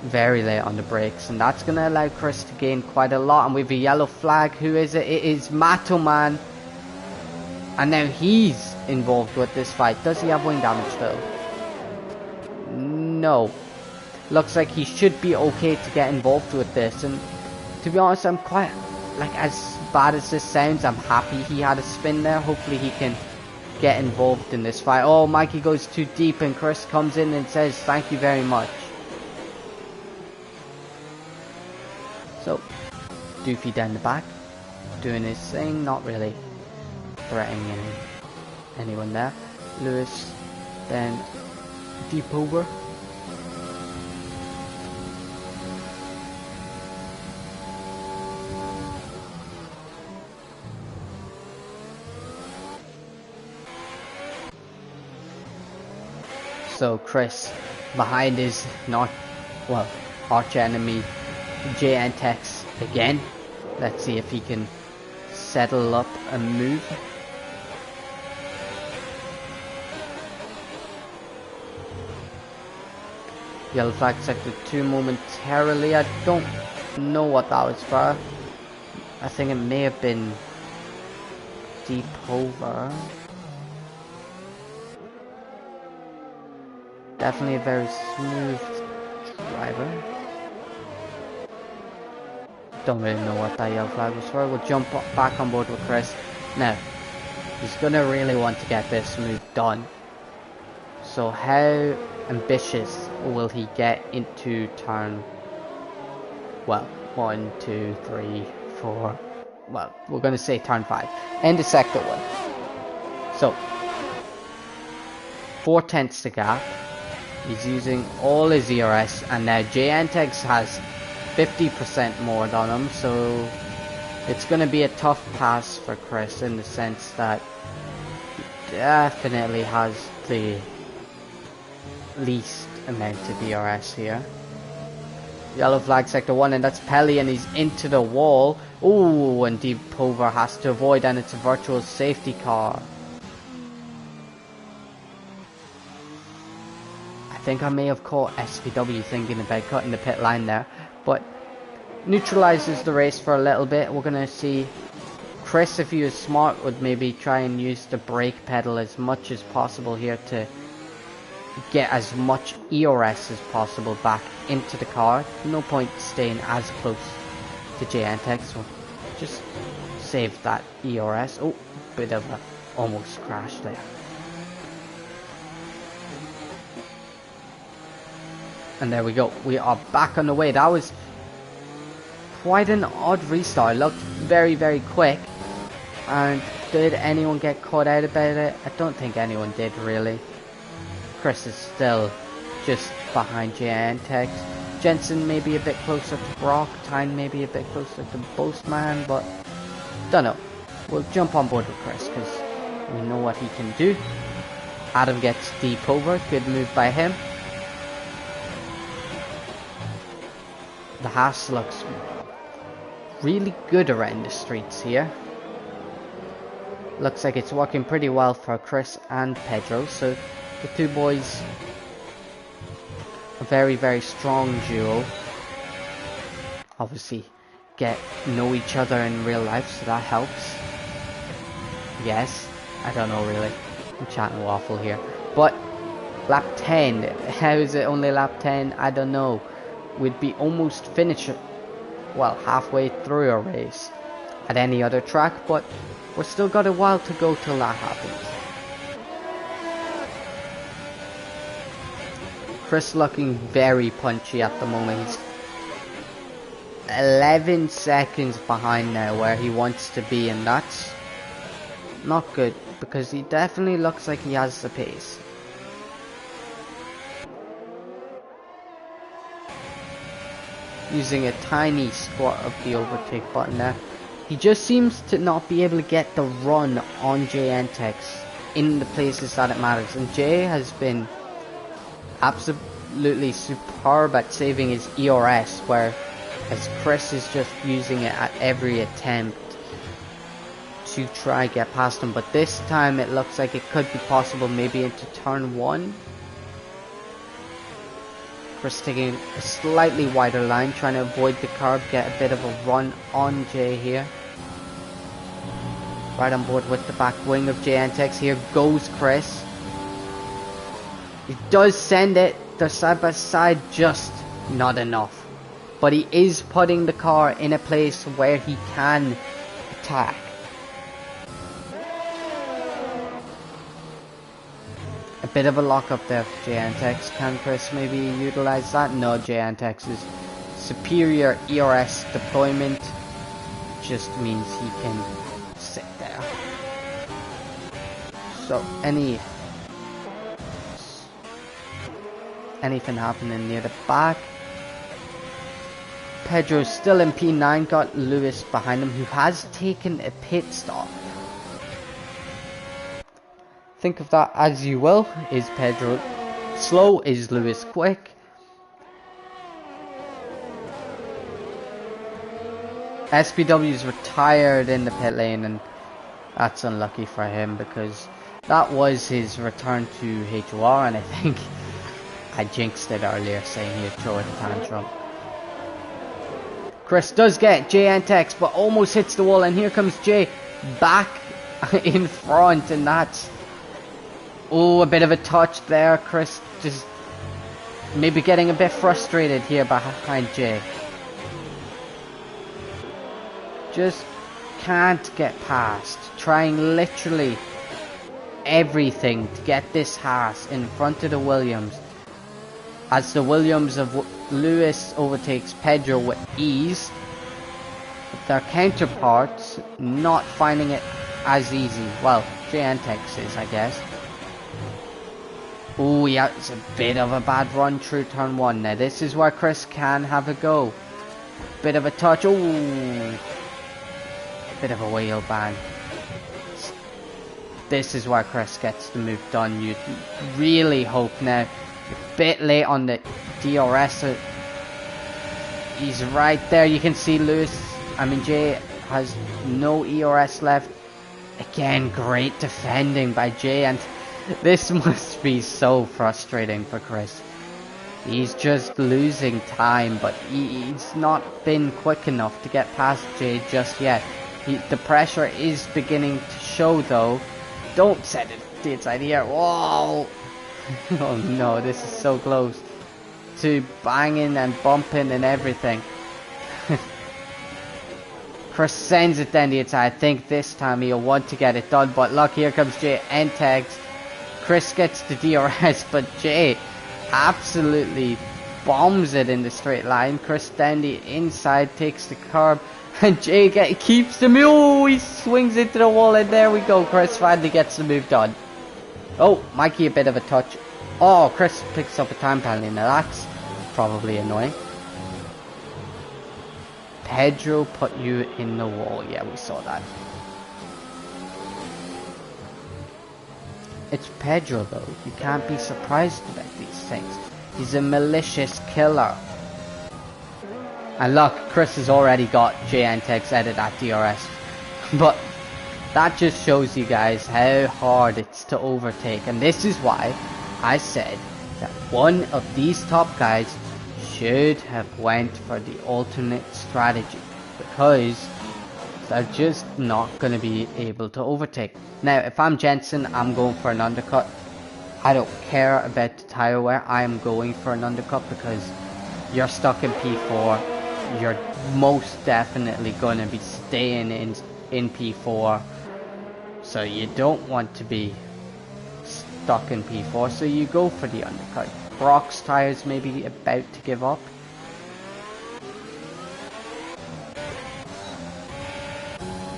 Very late on the brakes, and that's going to allow Chris to gain quite a lot. And we have a yellow flag. Who is it? It is Matoman. And now he's involved with this fight. Does he have wing damage though? No. Looks like he should be okay to get involved with this. And to be honest, I'm quite, like, as bad as this sounds, I'm happy he had a spin there. Hopefully he can get involved in this fight. Oh, Mikey goes too deep, and Chris comes in and says thank you very much. So Doofy down the back doing his thing, not really threatening anyone there. Lewis then deep over. So Chris behind his arch enemy JNTX again. Let's see if he can settle up a move. Yellow flag sector 2 momentarily. I don't know what that was for. I think it may have been deep over. Definitely a very smooth driver. Don't really know what that yellow flag was for. We'll jump back on board with Chris. Now, he's gonna really want to get this move done. So how ambitious will he get into turn, 1, 2, 3, 4, we're gonna say turn 5. End of sector 1. So, 4 tenths to gap. He's using all his ERS, and now JNTX has 50% more than him, so it's going to be a tough pass for Chris in the sense that he definitely has the least amount of ERS here. Yellow flag sector 1, and that's Pelly, and he's into the wall. Oh, and Deep Over has to avoid, and it's a virtual safety car. I think I may have caught SVW thinking about cutting the pit line there, but neutralizes the race for a little bit. We're gonna see Chris, if he was smart, would maybe try and use the brake pedal as much as possible here to get as much ERS as possible back into the car. No point staying as close to JNTX, so just save that ERS. Oh, bit of a almost crash there. And there we go, we are back on the way. That was quite an odd restart. It looked very, very quick. And did anyone get caught out about it? I don't think anyone did, really. Chris is still just behind JNTX. Jensen may be a bit closer to Brock. Tyne may be a bit closer to Boastman, but don't know. We'll jump on board with Chris because we know what he can do. Adam gets deep over. Good move by him. The Haas looks really good around the streets here. Looks like it's working pretty well for Chris and Pedro, so the two boys, a very, very strong duo. Obviously know each other in real life, so that helps. Yes, I don't know really, I'm chatting waffle here, but lap 10, how is it only lap 10? I don't know. We'd be almost finished, halfway through a race at any other track, but we've still got a while to go till that happens. Chris looking very punchy at the moment. He's 11 seconds behind now where he wants to be, and that's not good because he definitely looks like he has the pace. Using a tiny squat of the overtake button there. He just seems to not be able to get the run on JNTX in the places that it matters. And Jay has been absolutely superb at saving his ERS, whereas Chris is just using it at every attempt to try get past him. But this time it looks like it could be possible, maybe into turn 1. Chris taking a slightly wider line, trying to avoid the curb, get a bit of a run on Jay here. Right on board with the back wing of JNTX. Here goes Chris. He does send it. They're side by side, just not enough. But he is putting the car in a place where he can attack. A bit of a lock up there for JNTX. Can Chris maybe utilize that? No, JNTX's superior ERS deployment just means he can sit there. So anything happening near the back? Pedro's still in P9, got Lewis behind him, who has taken a pit stop. Think of that as you will. Is Pedro slow? Is Lewis quick? SPW's retired in the pit lane, and that's unlucky for him because that was his return to H.O.R, and I think I jinxed it earlier saying he'd throw a tantrum. Chris does get Jay and Tex, but almost hits the wall, and here comes Jay back in front, and that's... Oh, a bit of a touch there. Chris just maybe getting a bit frustrated here behind Jay. Just can't get past. Trying literally everything to get this Haas in front of the Williams. As the Williams of Lewis overtakes Pedro with ease. Their counterparts not finding it as easy. Well, Jay Antex is, I guess. Oh yeah, it's a bit of a bad run through turn 1. Now this is where Chris can have a go. Bit of a touch. Oh, bit of a wheel bang. This is where Chris gets the move done. You really hope now. A bit late on the DRS. He's right there. You can see Jay has no ERS left. Again, great defending by Jay, and this must be so frustrating for Chris. He's just losing time, but he's not been quick enough to get past Jay just yet. The pressure is beginning to show though. Don't set it to the inside here. Whoa! Oh no, this is so close to banging and bumping and everything. Chris sends it down the inside. I think this time he'll want to get it done, but look, here comes Jay and tags. Chris gets the DRS, but Jay absolutely bombs it in the straight line. Chris down the inside takes the curb, and Jay keeps the move. Oh, he swings into the wall, and there we go. Chris finally gets the move done. Oh, Mikey, a bit of a touch. Oh, Chris picks up a time penalty. Now that's probably annoying. Pedro put you in the wall. Yeah, we saw that. It's Pedro though. You can't be surprised about these things. He's a malicious killer. And look, Chris has already got JNTEX edit at DRS. But that just shows you guys how hard it's to overtake. And this is why I said that one of these top guys should have went for the alternate strategy, because they're just not going to be able to overtake. Now, if I'm Jensen, I'm going for an undercut. I don't care about the tire wear. I am going for an undercut because you're stuck in P4. You're most definitely going to be staying in P4. So you don't want to be stuck in P4. So you go for the undercut. Brock's tires may be about to give up.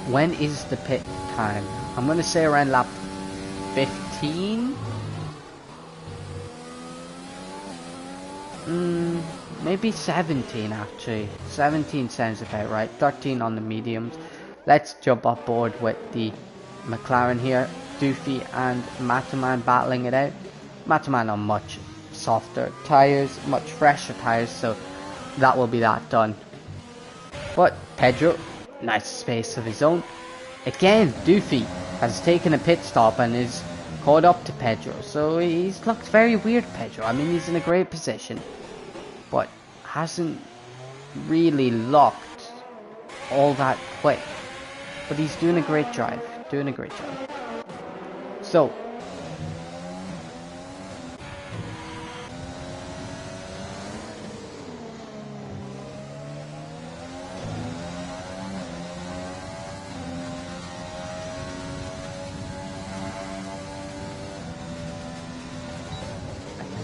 When is the pit time? I'm going to say around lap 15? Maybe 17 actually. 17 sounds about right. 13 on the mediums. Let's jump up board with the McLaren here. Doofy and Mataman battling it out. Mataman on much softer tires, much fresher tires, so that will be that done. But Pedro, nice space of his own. Again, Doofy has taken a pit stop and is caught up to Pedro, so he's looked very weird, Pedro. I mean, he's in a great position, but hasn't really locked all that quick. But he's doing a great drive, So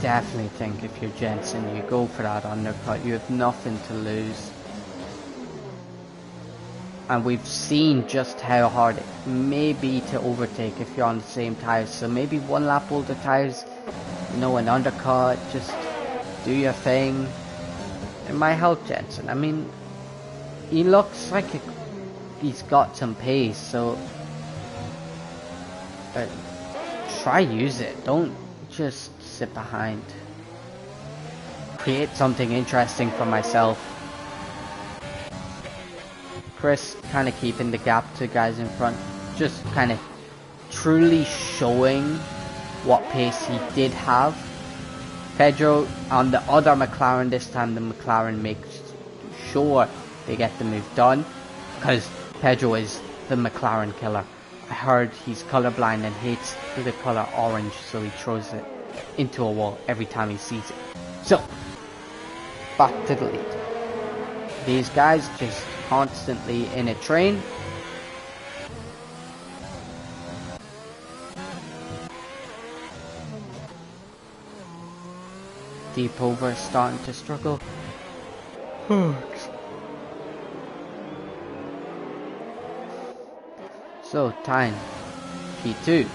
definitely think if you're Jensen, you go for that undercut. You have nothing to lose. And we've seen just how hard it may be to overtake if you're on the same tires. So maybe one lap older tires, you know, an undercut, just do your thing. It might help Jensen. I mean, he looks like he's got some pace, so try use it. Don't just sit behind. Create something interesting for myself. Chris kind of keeping the gap to guys in front. Just kind of truly showing what pace he did have. Pedro on the other McLaren, this time the McLaren makes sure they get the move done, because Pedro is the McLaren killer. I heard he's colorblind and hates the color orange, so he throws it into a wall every time he sees it. So, back to the lead. These guys just constantly in a train. Deep over is starting to struggle. So, Tyne, P2,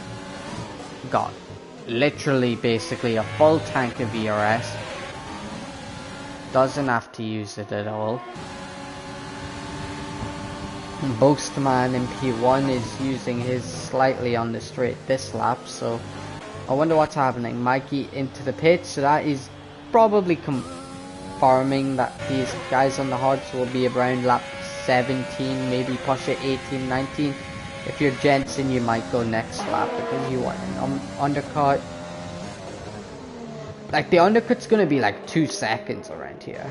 got literally basically a full tank of ERS. Doesn't have to use it at all. Boastman in P1 is using his slightly on the straight this lap, so I wonder what's happening. Mikey into the pit, so that is probably confirming that these guys on the hards will be around lap 17, maybe push it 18, 19. If you're Jensen, you might go next lap because you want an undercut. Like, the undercut's gonna be like 2 seconds around here.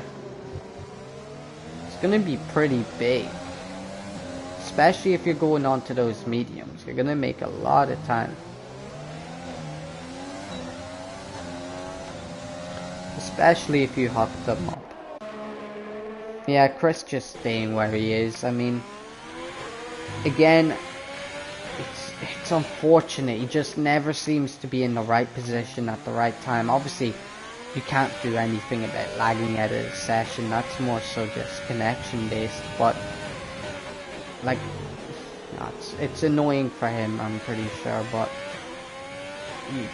It's gonna be pretty big. Especially if you're going on to those mediums. You're gonna make a lot of time. Especially if you huck them up. Yeah, Chris just staying where he is. I mean, again, it's unfortunate. He just never seems to be in the right position at the right time. Obviously, you can't do anything about lagging out of the session. That's more so just connection based. But like, it's annoying for him, I'm pretty sure. But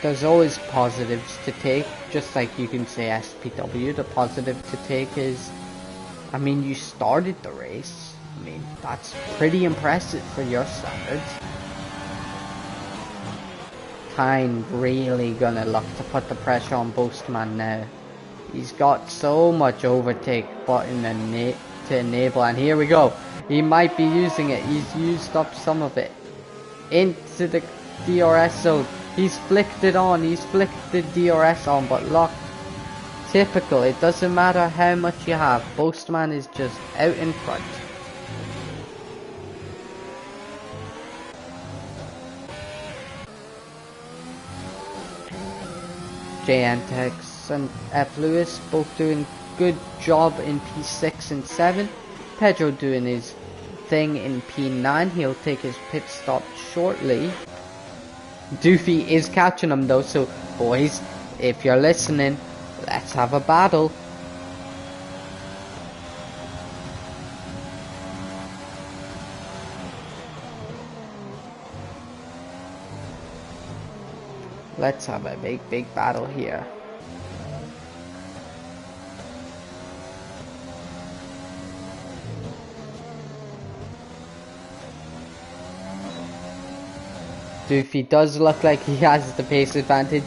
there's always positives to take. Just like you can say SPW, the positive to take is, I mean, you started the race. I mean, that's pretty impressive for your standards. Tyne really gonna look to put the pressure on Boastman now. He's got so much overtake button to enable, and here we go. He might be using it. He's used up some of it into the DRS zone. He's flicked it on. He's flicked the DRS on, but look, typical. It doesn't matter how much you have. Boastman is just out in front. JNTX and F. Lewis both doing good job in P6 and 7. Pedro doing his thing in P9. He'll take his pit stop shortly. Doofy is catching him though, so boys, if you're listening, let's have a battle. Let's have a big battle here. Doofy does look like he has the pace advantage.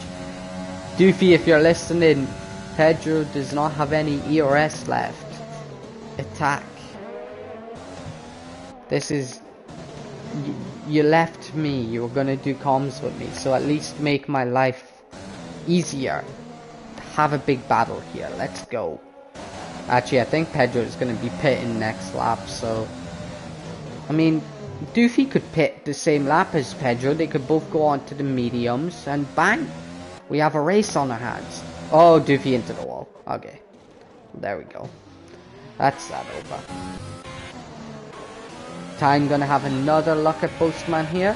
Doofy, if you're listening, Pedro does not have any ERS left. Attack. This is... You left me, you were gonna do comms with me, so at least make my life easier. Have a big battle here, let's go. Actually, I think Pedro is gonna be pitting next lap, so... I mean, Doofy could pit the same lap as Pedro, they could both go on to the mediums, and bang! We have a race on our hands. Oh, Doofy into the wall. Okay. There we go. That's that over. Tyne gonna have another look at Boastman here.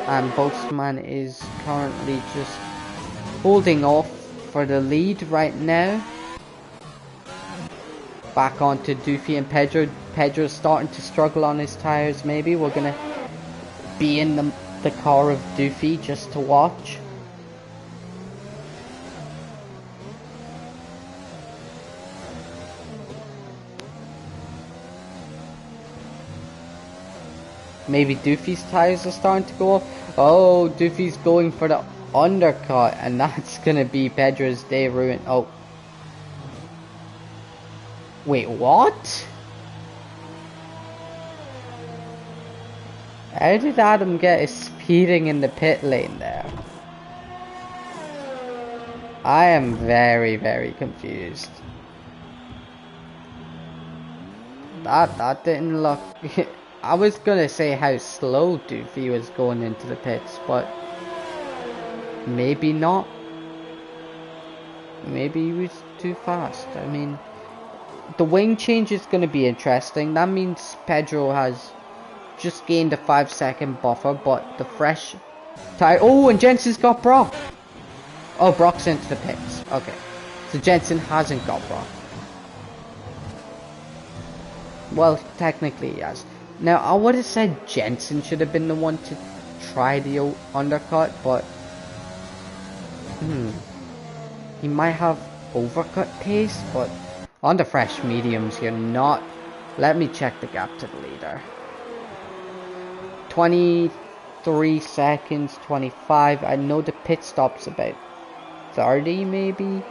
And Boastman is currently just holding off for the lead right now. Back onto Doofy and Pedro. Pedro's starting to struggle on his tires maybe. We're gonna be in the car of Doofy just to watch. Maybe Doofy's tires are starting to go off. Oh, Doofy's going for the undercut, and that's gonna be Pedro's day ruined. Oh. Wait, what? How did Adam get a speeding in the pit lane there? I am very, very confused. That didn't look... I was gonna say how slow Doofy was going into the pits, but maybe not. Maybe he was too fast. I mean, the wing change is gonna be interesting. That means Pedro has just gained a 5-second buffer, but the fresh tire... Oh, and Jensen's got Brock. Oh, Brock's into the pits. Okay, so Jensen hasn't got Brock. Well, technically he has. Now, I would have said Jensen should have been the one to try the undercut, but... He might have overcut pace, but on the fresh mediums, you're not... Let me check the gap to the leader. 23 seconds, 25. I know the pit stop's about 30, maybe?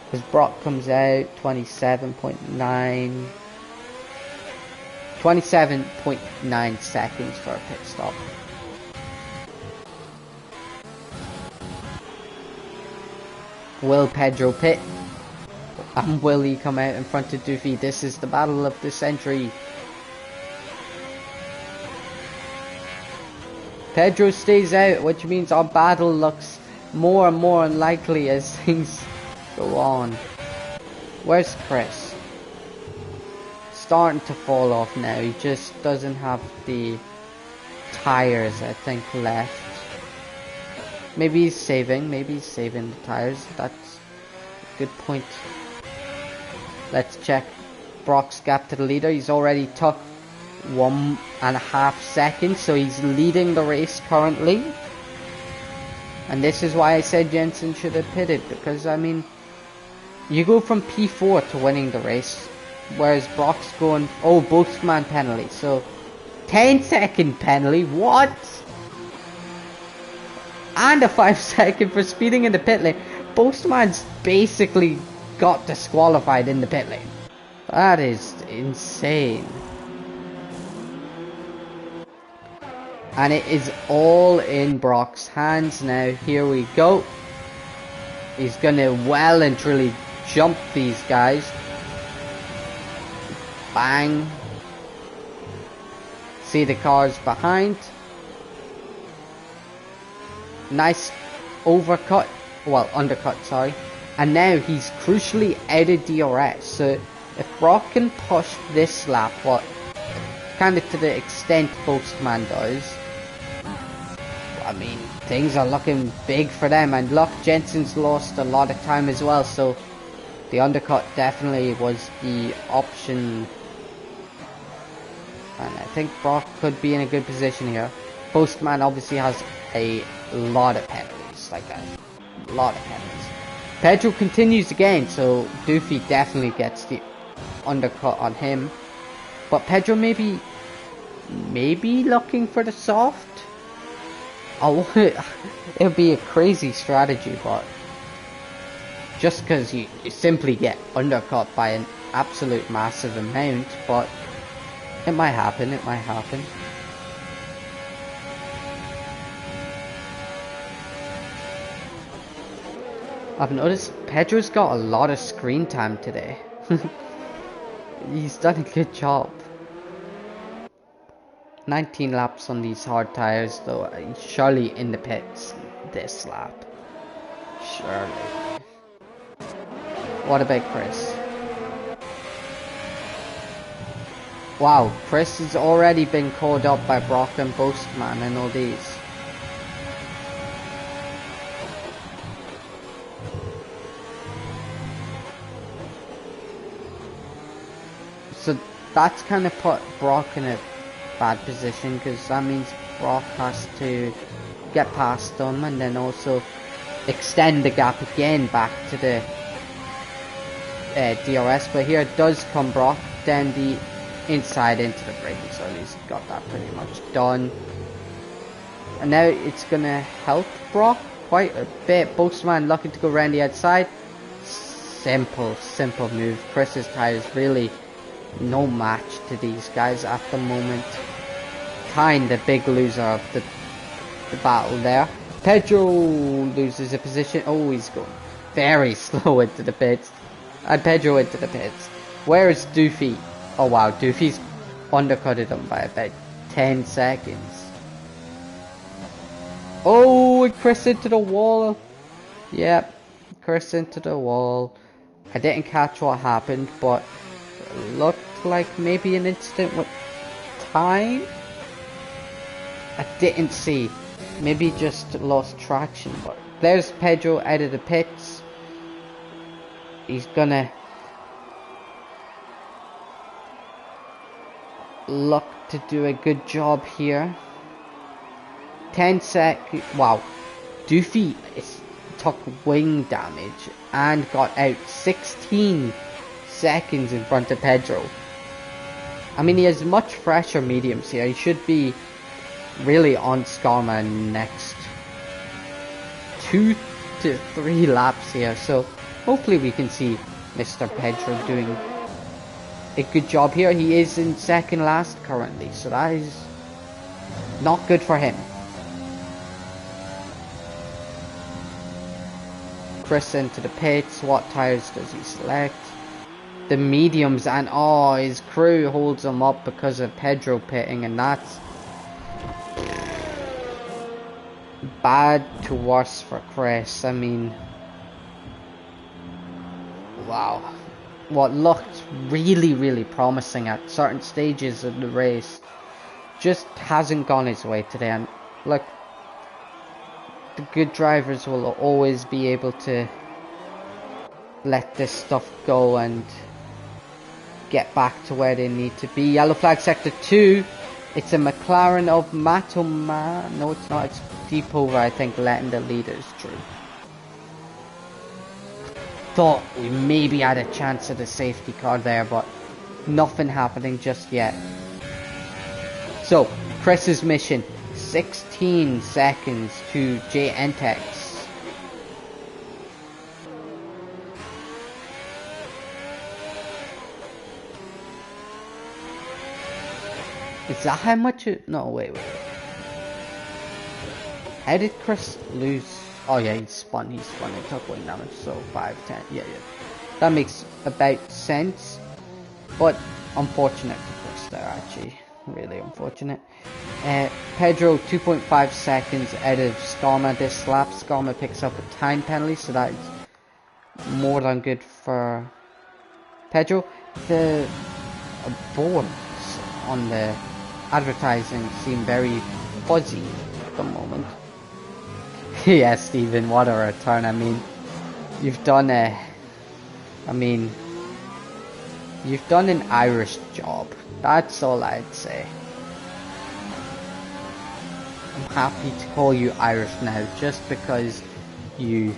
Because Brock comes out 27.9. 27.9 seconds for a pit stop. Will Pedro pit? And will he come out in front of Doofy? This is the battle of the century. Pedro stays out, which means our battle looks more and more unlikely as things go on. Where's Chris? Starting to fall off now. He just doesn't have the tires, I think, left. Maybe he's saving the tires. That's a good point. Let's check Brock's gap to the leader. He's already took 1.5 seconds, so he's leading the race currently. And this is why I said Jensen should have pitted, because I mean, you go from P4 to winning the race, whereas Brock's going, oh, Boatman penalty, so 10-second penalty, what? And a 5-second for speeding in the pit lane. Boatman's basically got disqualified in the pit lane. That is insane. And it is all in Brock's hands now. Here we go. He's gonna well and truly jump these guys. Bang. See the cars behind. Nice overcut. Well, undercut, sorry. And now he's crucially out of DRS. So if Brock can push this lap, what kind of to the extent Boatman does, I mean, things are looking big for them. And look, Jensen's lost a lot of time as well, so the undercut definitely was the option. And I think Brock could be in a good position here. Boatman obviously has a lot of penalties, like that. A lot of penalties. Pedro continues again, so Doofy definitely gets the undercut on him. But Pedro maybe looking for the soft. It'll be a crazy strategy, but just because you simply get undercut by an absolute massive amount, but it might happen, it might happen. I've noticed Pedro's got a lot of screen time today. He's done a good job. 19 laps on these hard tires though. Surely in the pits this lap. Surely. What about Chris? Wow, Chris has already been called up by Brock and Boatman and all these. So that's kind of put Brock in a bad position, because that means Brock has to get past them and then also extend the gap again back to the DRS. But here does come Brock down the inside into the braking, so he's got that pretty much done. And now it's gonna help Brock quite a bit. Boastman looking to go around the outside. Simple move. Chris's tires really no match to these guys at the moment. Tyne, the big loser of the battle there. Pedro loses a position. Oh, he's going very slow into the pits. And Pedro into the pits. Where is Doofy? Oh wow, Doofy's undercutted him by about 10 seconds. Oh, and Chris into the wall. Yep, Chris into the wall. I didn't catch what happened, but it looked like maybe an incident with time. I didn't see. Maybe just lost traction. But there's Pedro out of the pits. He's gonna look to do a good job here. 10 seconds. Wow. Doofy took wing damage and got out 16 seconds in front of Pedro. I mean, he has much fresher mediums here. He should be really on Skarma next 2 to 3 laps here. So hopefully we can see Mr. Pedro doing a good job here. He is in second last currently, so that is not good for him. Chris into the pits. What tires does he select? The mediums, and oh, his crew holds him up because of Pedro pitting, and that's bad to worse for Chris. I mean, wow. What looked really promising at certain stages of the race just hasn't gone his way today. And look, the good drivers will always be able to let this stuff go and get back to where they need to be. Yellow flag sector 2. It's a McLaren of Matoma. No, it's not. It's Deepover, I think, letting the leaders through. Thought we maybe had a chance at a safety car there, but nothing happening just yet. So, Chris's mission, 16 seconds to J Entex. Is that how much it... No, wait. How did Chris lose? Oh yeah, he spun and took wing damage, so 5, 10, yeah. That makes about sense, but unfortunate for Chris there, actually, really unfortunate. Pedro, 2.5 seconds out of Skarma this lap. Skarma picks up a time penalty, so that is more than good for Pedro. The boards on the advertising seem very fuzzy at the moment. Yeah, Stephen, what a return. I mean, you've done an Irish job. That's all I'd say. I'm happy to call you Irish now, just because you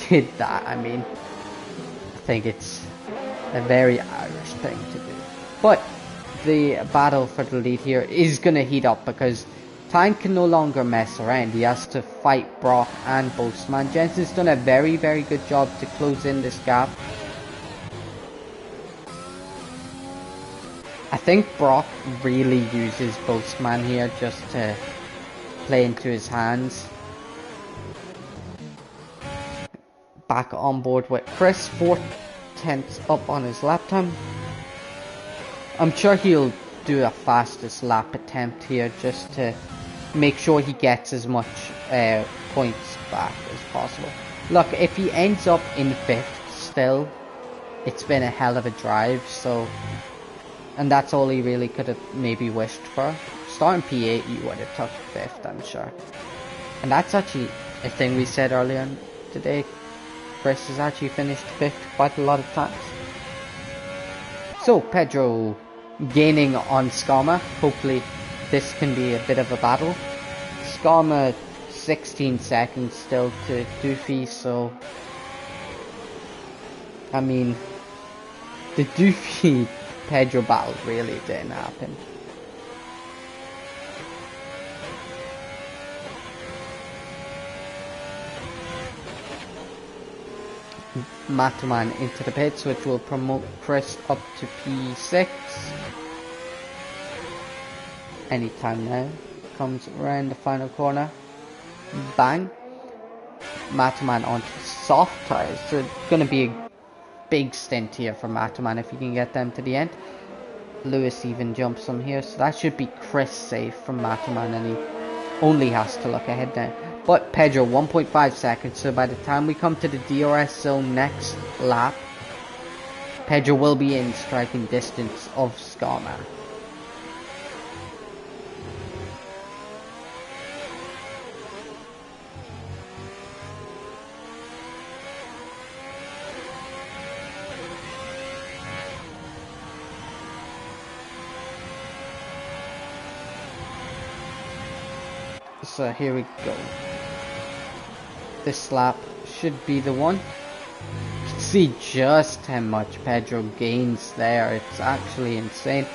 did that. I mean, I think it's a very Irish thing to do. But the battle for the lead here is going to heat up, because Tyne can no longer mess around. He has to fight Brock and Boastman. Jensen's done a very good job to close in this gap. I think Brock really uses Boastman here just to play into his hands. Back on board with Chris, 4/10 up on his lap time. I'm sure he'll do a fastest lap attempt here just to make sure he gets as much points back as possible. Look, if he ends up in 5th still, it's been a hell of a drive, so, and that's all he really could have maybe wished for. Starting P8, you would have took 5th, I'm sure. And that's actually a thing we said earlier today. Chris has actually finished 5th quite a lot of times. So, Pedro gaining on Skarma. Hopefully this can be a bit of a battle. Skarma 16 seconds still to Doofy, so I mean, the Doofy Pedro battle really didn't happen. Mataman into the pits, which will promote Chris up to P6 anytime now. Comes around the final corner, bang, Mataman onto soft tyres, so it's going to be a big stint here for Mataman if he can get them to the end. Lewis even jumps him here, so that should be Chris safe from Mataman, and he only has to look ahead now. But Pedro 1.5 seconds, so by the time we come to the DRS zone next lap, Pedro will be in striking distance of Skarma. So here we go. This lap should be the one. You can see just how much Pedro gains there. It's actually insane.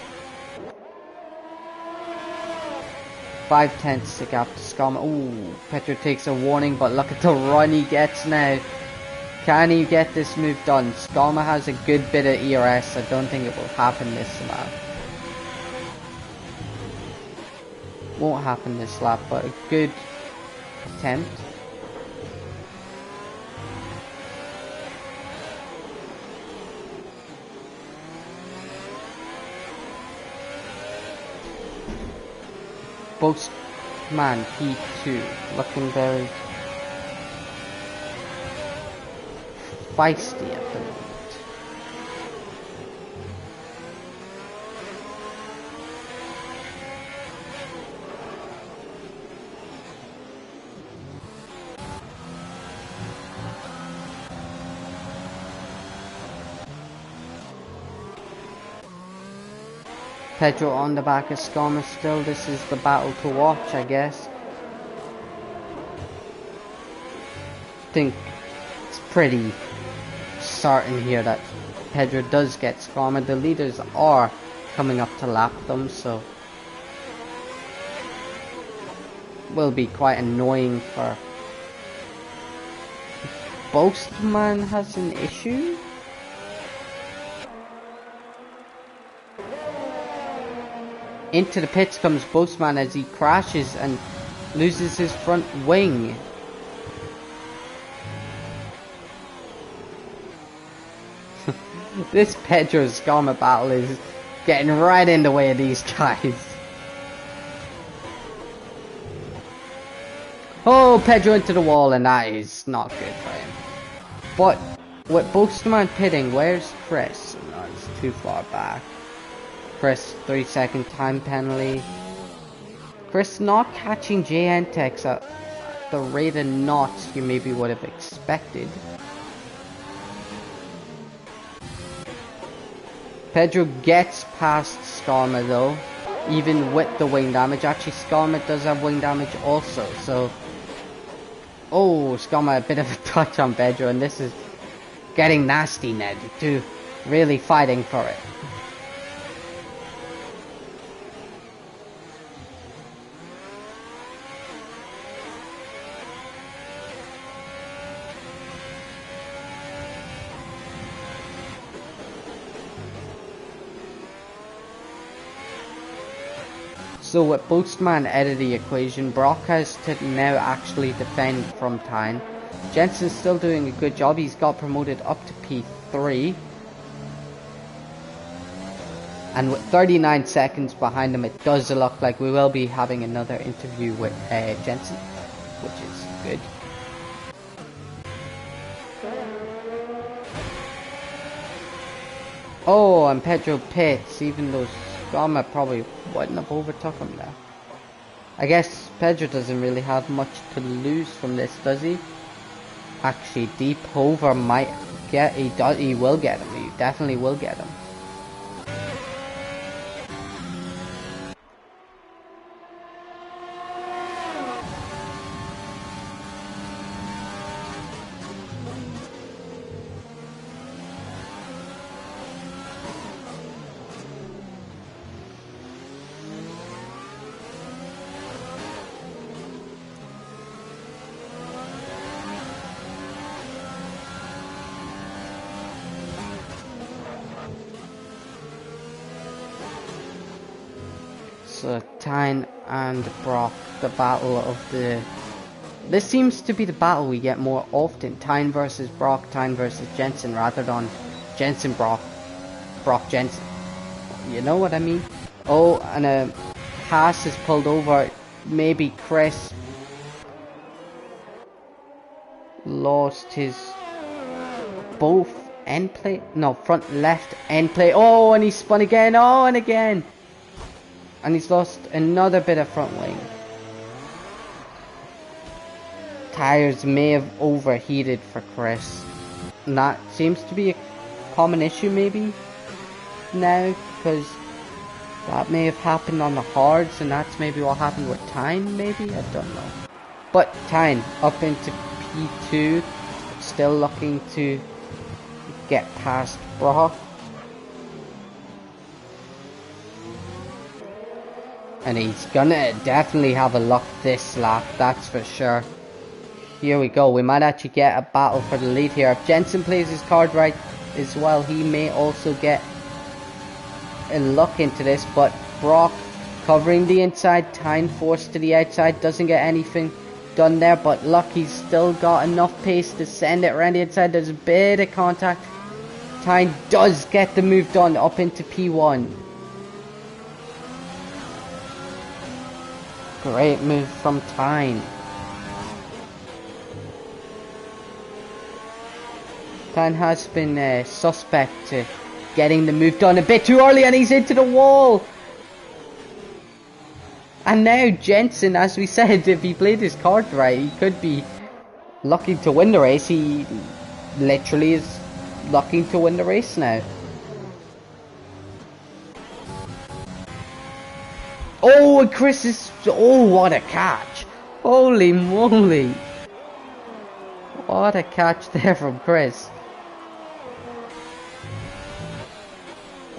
5/10 the gap to Skarma. Ooh, Pedro takes a warning, but look at the run he gets now. Can he get this move done? Skarma has a good bit of ERS. I don't think it will happen this lap. Won't happen this lap, but a good attempt. Postman P2 looking very feisty at the moment. Pedro on the back of Skarma still. This is the battle to watch, I guess. I think it's pretty certain here that Pedro does get Skarma. The leaders are coming up to lap them, so will be quite annoying for... Boastman has an issue? Into the pits comes Boastman as he crashes and loses his front wing. This Pedro Skarma battle is getting right in the way of these guys. Oh, Pedro into the wall, and that is not good for him. But with Boastman pitting, where's Chris? No, it's too far back. Chris, 3-second time penalty. Chris not catching JNTEX at the rate of knots you maybe would have expected. Pedro gets past Skarma though, even with the wing damage. Actually, Skarma does have wing damage also, so... Oh, Skarma a bit of a touch on Pedro, and this is getting nasty now. The two really fighting for it. So with Boastman out of the equation, Brock has to now actually defend from time. Jensen's still doing a good job. He's got promoted up to P3. And with 39 seconds behind him, it does look like we will be having another interview with Jensen, which is good. Oh, and Pedro pits, even though Skarma probably wouldn't have overtook him there. I guess Pedro doesn't really have much to lose from this, does he? Actually, Deep Hover might get... He will get him. He definitely will get him. So Tyne and Brock, the battle of the... This seems to be the battle we get more often. Tyne versus Brock, Tyne versus Jensen, rather than Jensen Brock, Brock Jensen. You know what I mean? Oh, and a Haas is pulled over. Maybe Chris lost his both end plate. No, front left end plate. Oh, and he spun again. Oh, and again. And he's lost another bit of front wing. Tires may have overheated for Chris. And that seems to be a common issue maybe now, because that may have happened on the hards, and that's maybe what happened with Tyne, maybe? I don't know. But Tyne up into P2, still looking to get past Brock. And he's gonna definitely have a luck this lap, that's for sure. Here we go, we might actually get a battle for the lead here. If Jensen plays his card right as well, he may also get a luck into this. But Brock covering the inside, Tyne forced to the outside, doesn't get anything done there. But luck, he's still got enough pace to send it around the inside. There's a bit of contact. Tyne does get the move done up into P1. Great move from Tyne. Tyne has been suspect to getting the move done a bit too early, and he's into the wall. And now Jensen, as we said, if he played his card right, he could be looking to win the race. He literally is looking to win the race now. Oh, and Chris is... Oh, what a catch. Holy moly. What a catch there from Chris.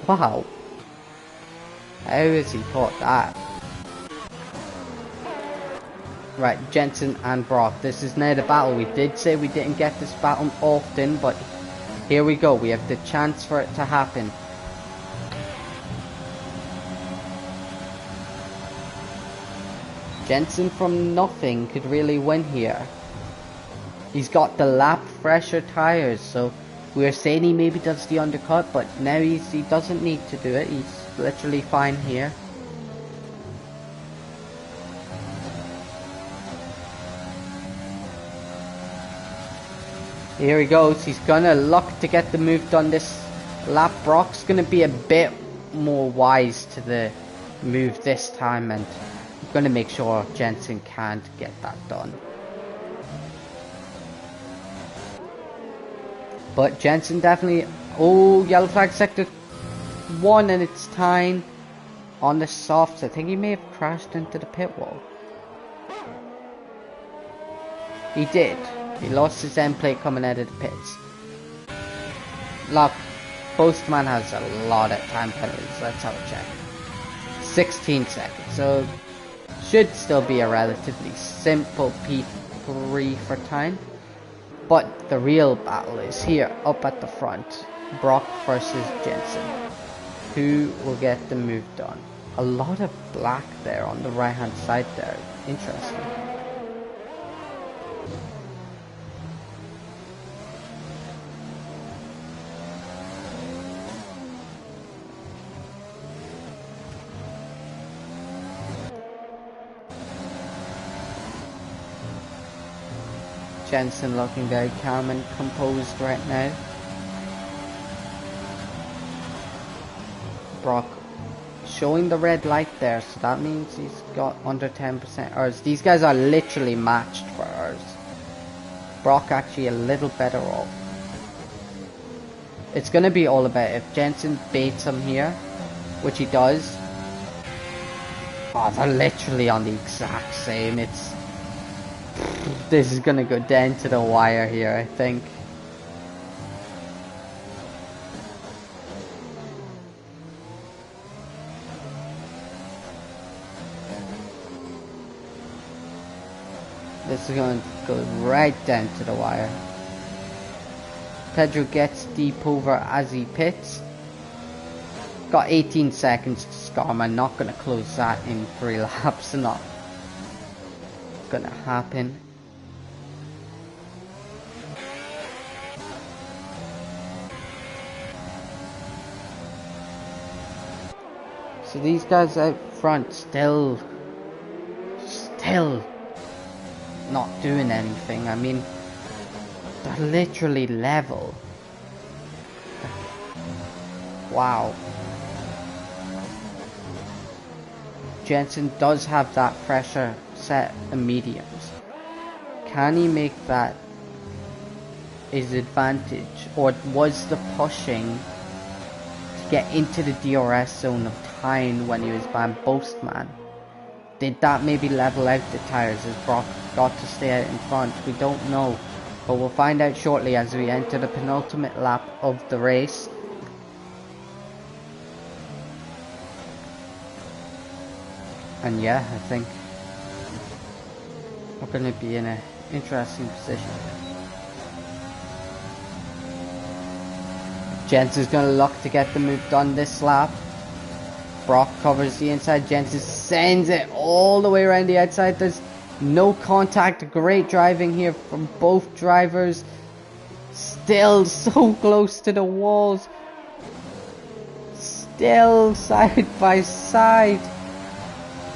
Wow. How has he caught that? Right, Jensen and Brock. This is now the battle. We did say we didn't get this battle often, but here we go. We have the chance for it to happen. Jensen from nothing could really win here. He's got the lap fresher tires, so we were saying he maybe does the undercut, but now he doesn't need to do it. He's literally fine here. Here he goes. He's gonna look to get the move done this lap. Brock's gonna be a bit more wise to the move this time, and I'm gonna make sure Jensen can't get that done. But Jensen definitely... Oh, yellow flag sector 1, and it's Tyne on the softs. I think he may have crashed into the pit wall. He did. He lost his end plate coming out of the pits. Look, Postman has a lot of time penalties. Let's have a check. 16 seconds. So, should still be a relatively simple P3 for Tyne. But the real battle is here, up at the front. Brock versus Jensen. Who will get the move done? A lot of black there on the right hand side there. Interesting. Jensen looking very calm and composed right now. Brock showing the red light there, so that means he's got under 10% ERS. These guys are literally matched for ERS. Brock actually a little better off. It's going to be all about if Jensen baits him here, which he does. Oh, they're literally on the exact same. This is gonna go down to the wire here, I think. This is gonna go right down to the wire. Pedro gets deep over as he pits. Got 18 seconds to Scarma. Not gonna close that in 3 laps. Not gonna happen. So these guys out front still not doing anything. I mean, they're literally level. Wow. Jensen does have that pressure set in mediums. Can he make that his advantage? Or was the pushing to get into the DRS zone of Tyne when he was behind Boastman? Did that maybe level out the tyres as Brock got to stay out in front? We don't know. But we'll find out shortly as we enter the penultimate lap of the race. And yeah, I think we're going to be in an interesting position. Jensen's going to look to get the move done this lap. Brock covers the inside. Jensen sends it all the way around the outside. There's no contact. Great driving here from both drivers. Still so close to the walls. Still side by side.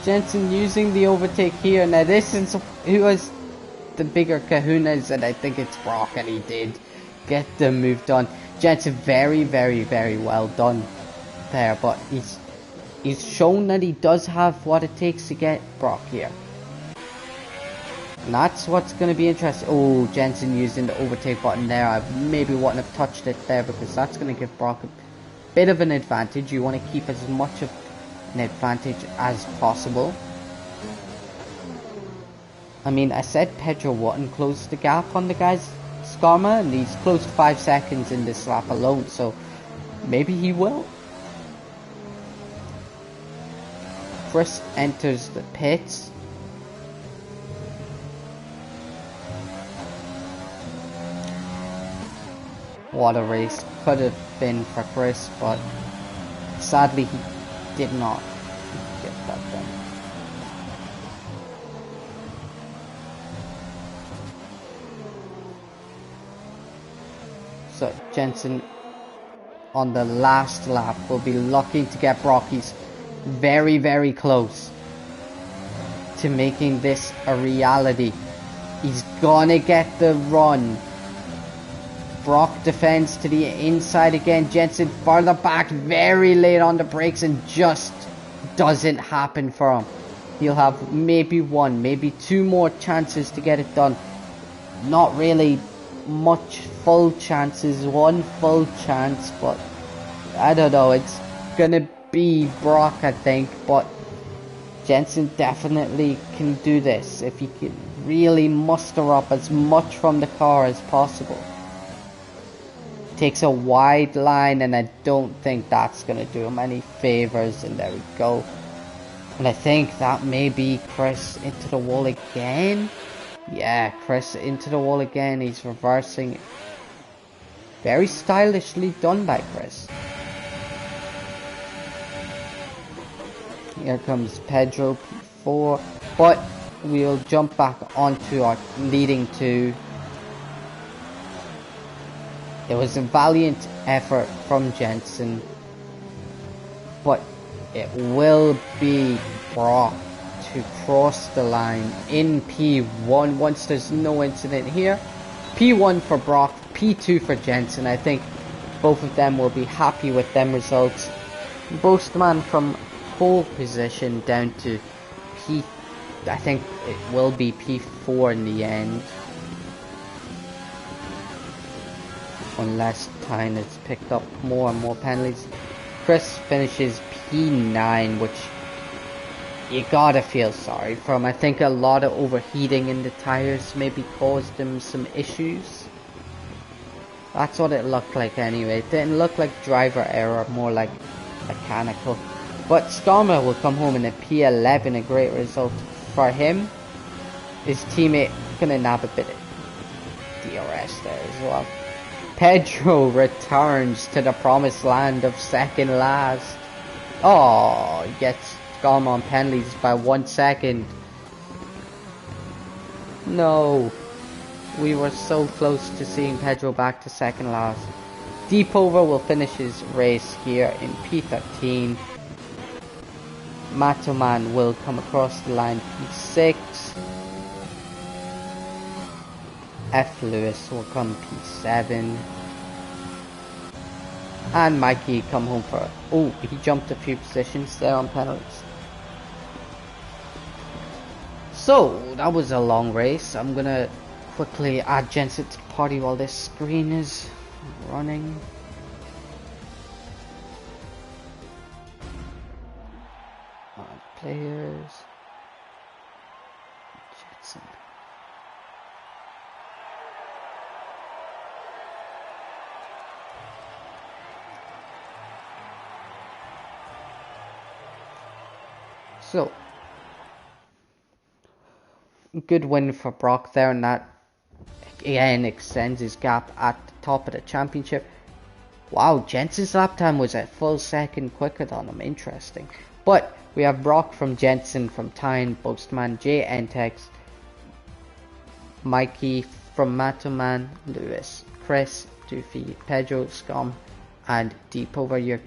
Jensen using the overtake here. Now this is who has the bigger kahunas, and I think it's Brock, and he did get the move done. Jensen very well done there, but he's shown that he does have what it takes to get Brock here. And that's what's going to be interesting. Oh, Jensen using the overtake button there. I maybe wouldn't have touched it there because that's going to give Brock a bit of an advantage. You want to keep as much of an advantage as possible. I mean, I said Pedro wouldn't close the gap on the guys Scarma, and he's closed 5 seconds in this lap alone, so maybe he will. Chris enters the pits. What a race could have been for Chris, but sadly he did not get that done. So Jensen on the last lap will be looking to get Brock. He's very close to making this a reality. He's gonna get the run. Brock defends to the inside again. Jensen further back, very late on the brakes, and just doesn't happen for him. He'll have maybe one, maybe two more chances to get it done. Not really much full chances, one full chance, but I don't know. It's gonna be Brock, I think, but Jensen definitely can do this if he can really muster up as much from the car as possible. Takes a wide line, and I don't think that's going to do him any favors, and there we go. And I think that may be Chris into the wall again. Yeah, Chris into the wall again. He's reversing. Very stylishly done by Chris. Here comes Pedro P4, but we'll jump back onto our leading two. It was a valiant effort from Jensen, but it will be Brock to cross the line in P1 once there's no incident here. P1 for Brock, P2 for Jensen. I think both of them will be happy with them results. Boastman from pole position down to I think it will be P4 in the end. Unless Tyne has picked up more and more penalties. Chris finishes P9, which you gotta feel sorry for him. I think a lot of overheating in the tyres maybe caused him some issues. That's what it looked like anyway. It didn't look like driver error, more like mechanical. But Scarma will come home in a P11, a great result for him. His teammate gonna nab a bit of DRS there as well. Pedro returns to the promised land of second last. Oh, he gets gone on penalties by 1 second. No. We were so close to seeing Pedro back to second last. Deepover will finish his race here in P13. Matoman will come across the line P6. F. Lewis will come P7. And Mikey come home for... Oh, he jumped a few positions there on penalties. So, that was a long race. I'm gonna quickly add Jensen to the party while this screen is running. Players. Jensen. So, good win for Brock there, and that again extends his gap at the top of the championship. Wow, Jensen's lap time was a full second quicker than him. Interesting. But we have Brock from Jensen, from Tyne, Boastman, Jay Entex, Mikey from Matoman, Lewis, Chris, Doofy, Pedro, Scum, and Deepover, your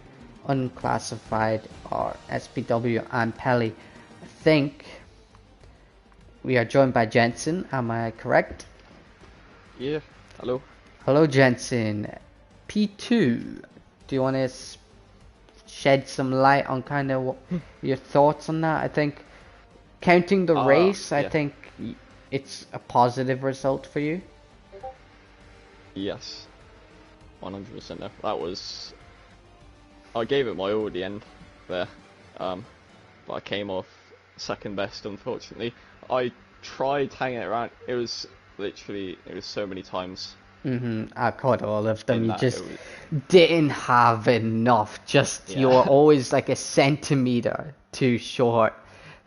unclassified, or SPW, and Pelly. I think we are joined by Jensen, am I correct? Yeah, hello. Hello Jensen. P2, do you want to shed some light on kind of your thoughts on that? I think counting the race, I think it's a positive result for you. Yes, 100%. That was, I gave it my all at the end there, but I came off second best, unfortunately. I tried hanging it around. It was literally, it was so many times. I caught all of them. You just didn't have enough. Just you're always like a centimeter too short.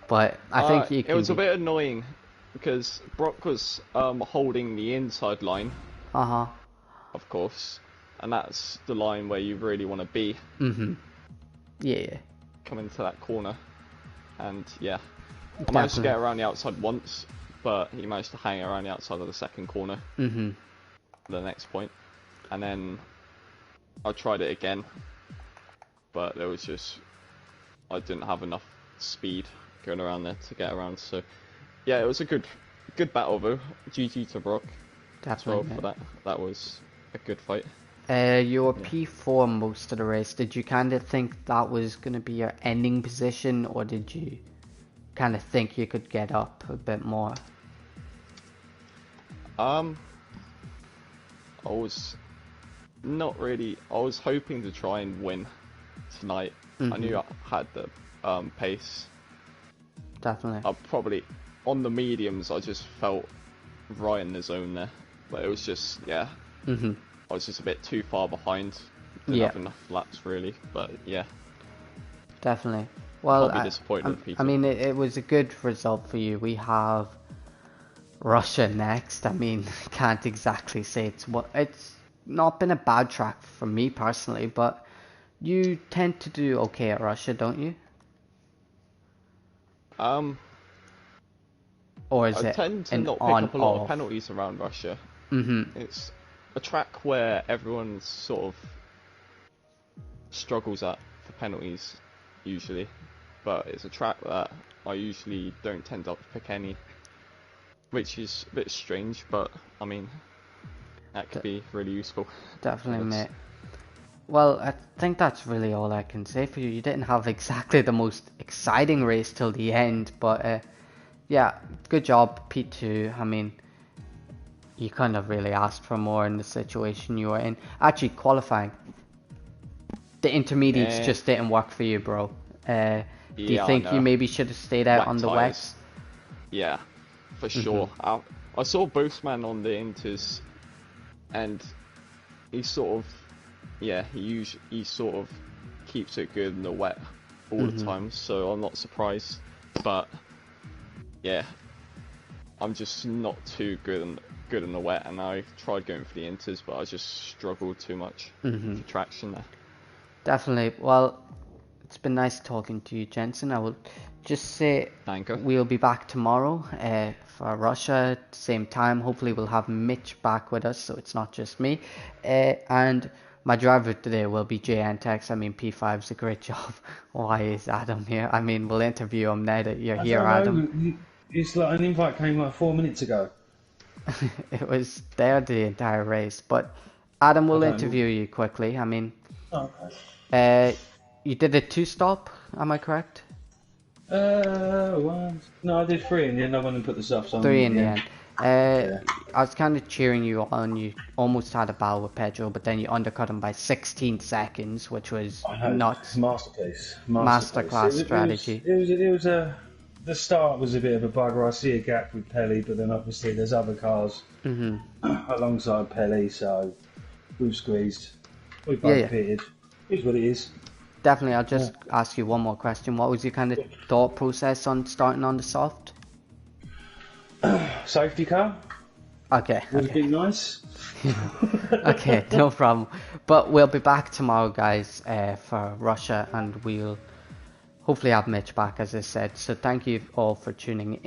But I think you can. It was a bit annoying because Brock was holding the inside line. Of course, and that's the line where you really want to be. Yeah. Coming to that corner, and yeah, I managed to get around the outside once, but he managed to hang around the outside of the second corner. The next point, and then I tried it again, but there was just, I didn't have enough speed going around there to get around. So yeah, it was a good battle though. GG to Brock. Definitely. For that. That was a good fight. You were P4 most of the race. Did you kind of think that was going to be your ending position, or did you kind of think you could get up a bit more? I was not really. I was hoping to try and win tonight. I knew I had the pace. Definitely. I probably on the mediums. I just felt right in the zone there, but it was just I was just a bit too far behind. Didn't have enough laps really, but yeah. Definitely. Well, I'll be disappointed. I mean, it was a good result for you. We have Russia next. I mean, can't exactly say it's not been a bad track for me personally, but you tend to do okay at Russia, don't you? Or is I it tend to not pick up a lot of penalties around Russia. It's a track where everyone sort of struggles at for penalties usually, but it's a track that I usually don't tend to pick any, which is a bit strange, but I mean, that could be really useful. Definitely, mate. Well, I think that's really all I can say for you. You didn't have exactly the most exciting race till the end, but yeah, good job, P2. I mean, you kind of really asked for more in the situation you were in. Actually, qualifying. The intermediates just didn't work for you, bro. Do you think you maybe should have stayed out on the wets? Yeah, for sure. I saw Boastman on the inters, and he sort of, he sort of keeps it good in the wet all the time, so I'm not surprised. But yeah, I'm just not too good in the wet, and I tried going for the inters, but I just struggled too much for traction there. Definitely. Well, It's been nice talking to you, Jensen. I will just say Thank you. we'll be back tomorrow for Russia, same time. Hopefully we'll have Mitch back with us, so it's not just me. And my driver today will be JNTEX. I mean, P5's a great job. Why is Adam here? I mean, we'll interview him now that you're here, Adam. It's like an invite came like 4 minutes ago. It was there the entire race, but Adam will interview you quickly. I mean, okay. You did a two-stop, am I correct? No, I did 3 in the end. I went and put the softs on. 3 in the end. Yeah. I was kind of cheering you on. You almost had a battle with Pedro, but then you undercut him by 16 seconds, which was nuts. Masterpiece. Masterclass strategy. It was a. The start was a bit of a bugger. I see a gap with Pelly, but then obviously there's other cars alongside Pelly, so we've squeezed. We both pitted. It's what it is. Definitely. I'll just ask you one more question. What was your kind of thought process on starting on the soft? Safety car. Okay. Would have been nice. Okay, no problem. But we'll be back tomorrow, guys, for Russia, and we'll hopefully have Mitch back, as I said. So thank you all for tuning in.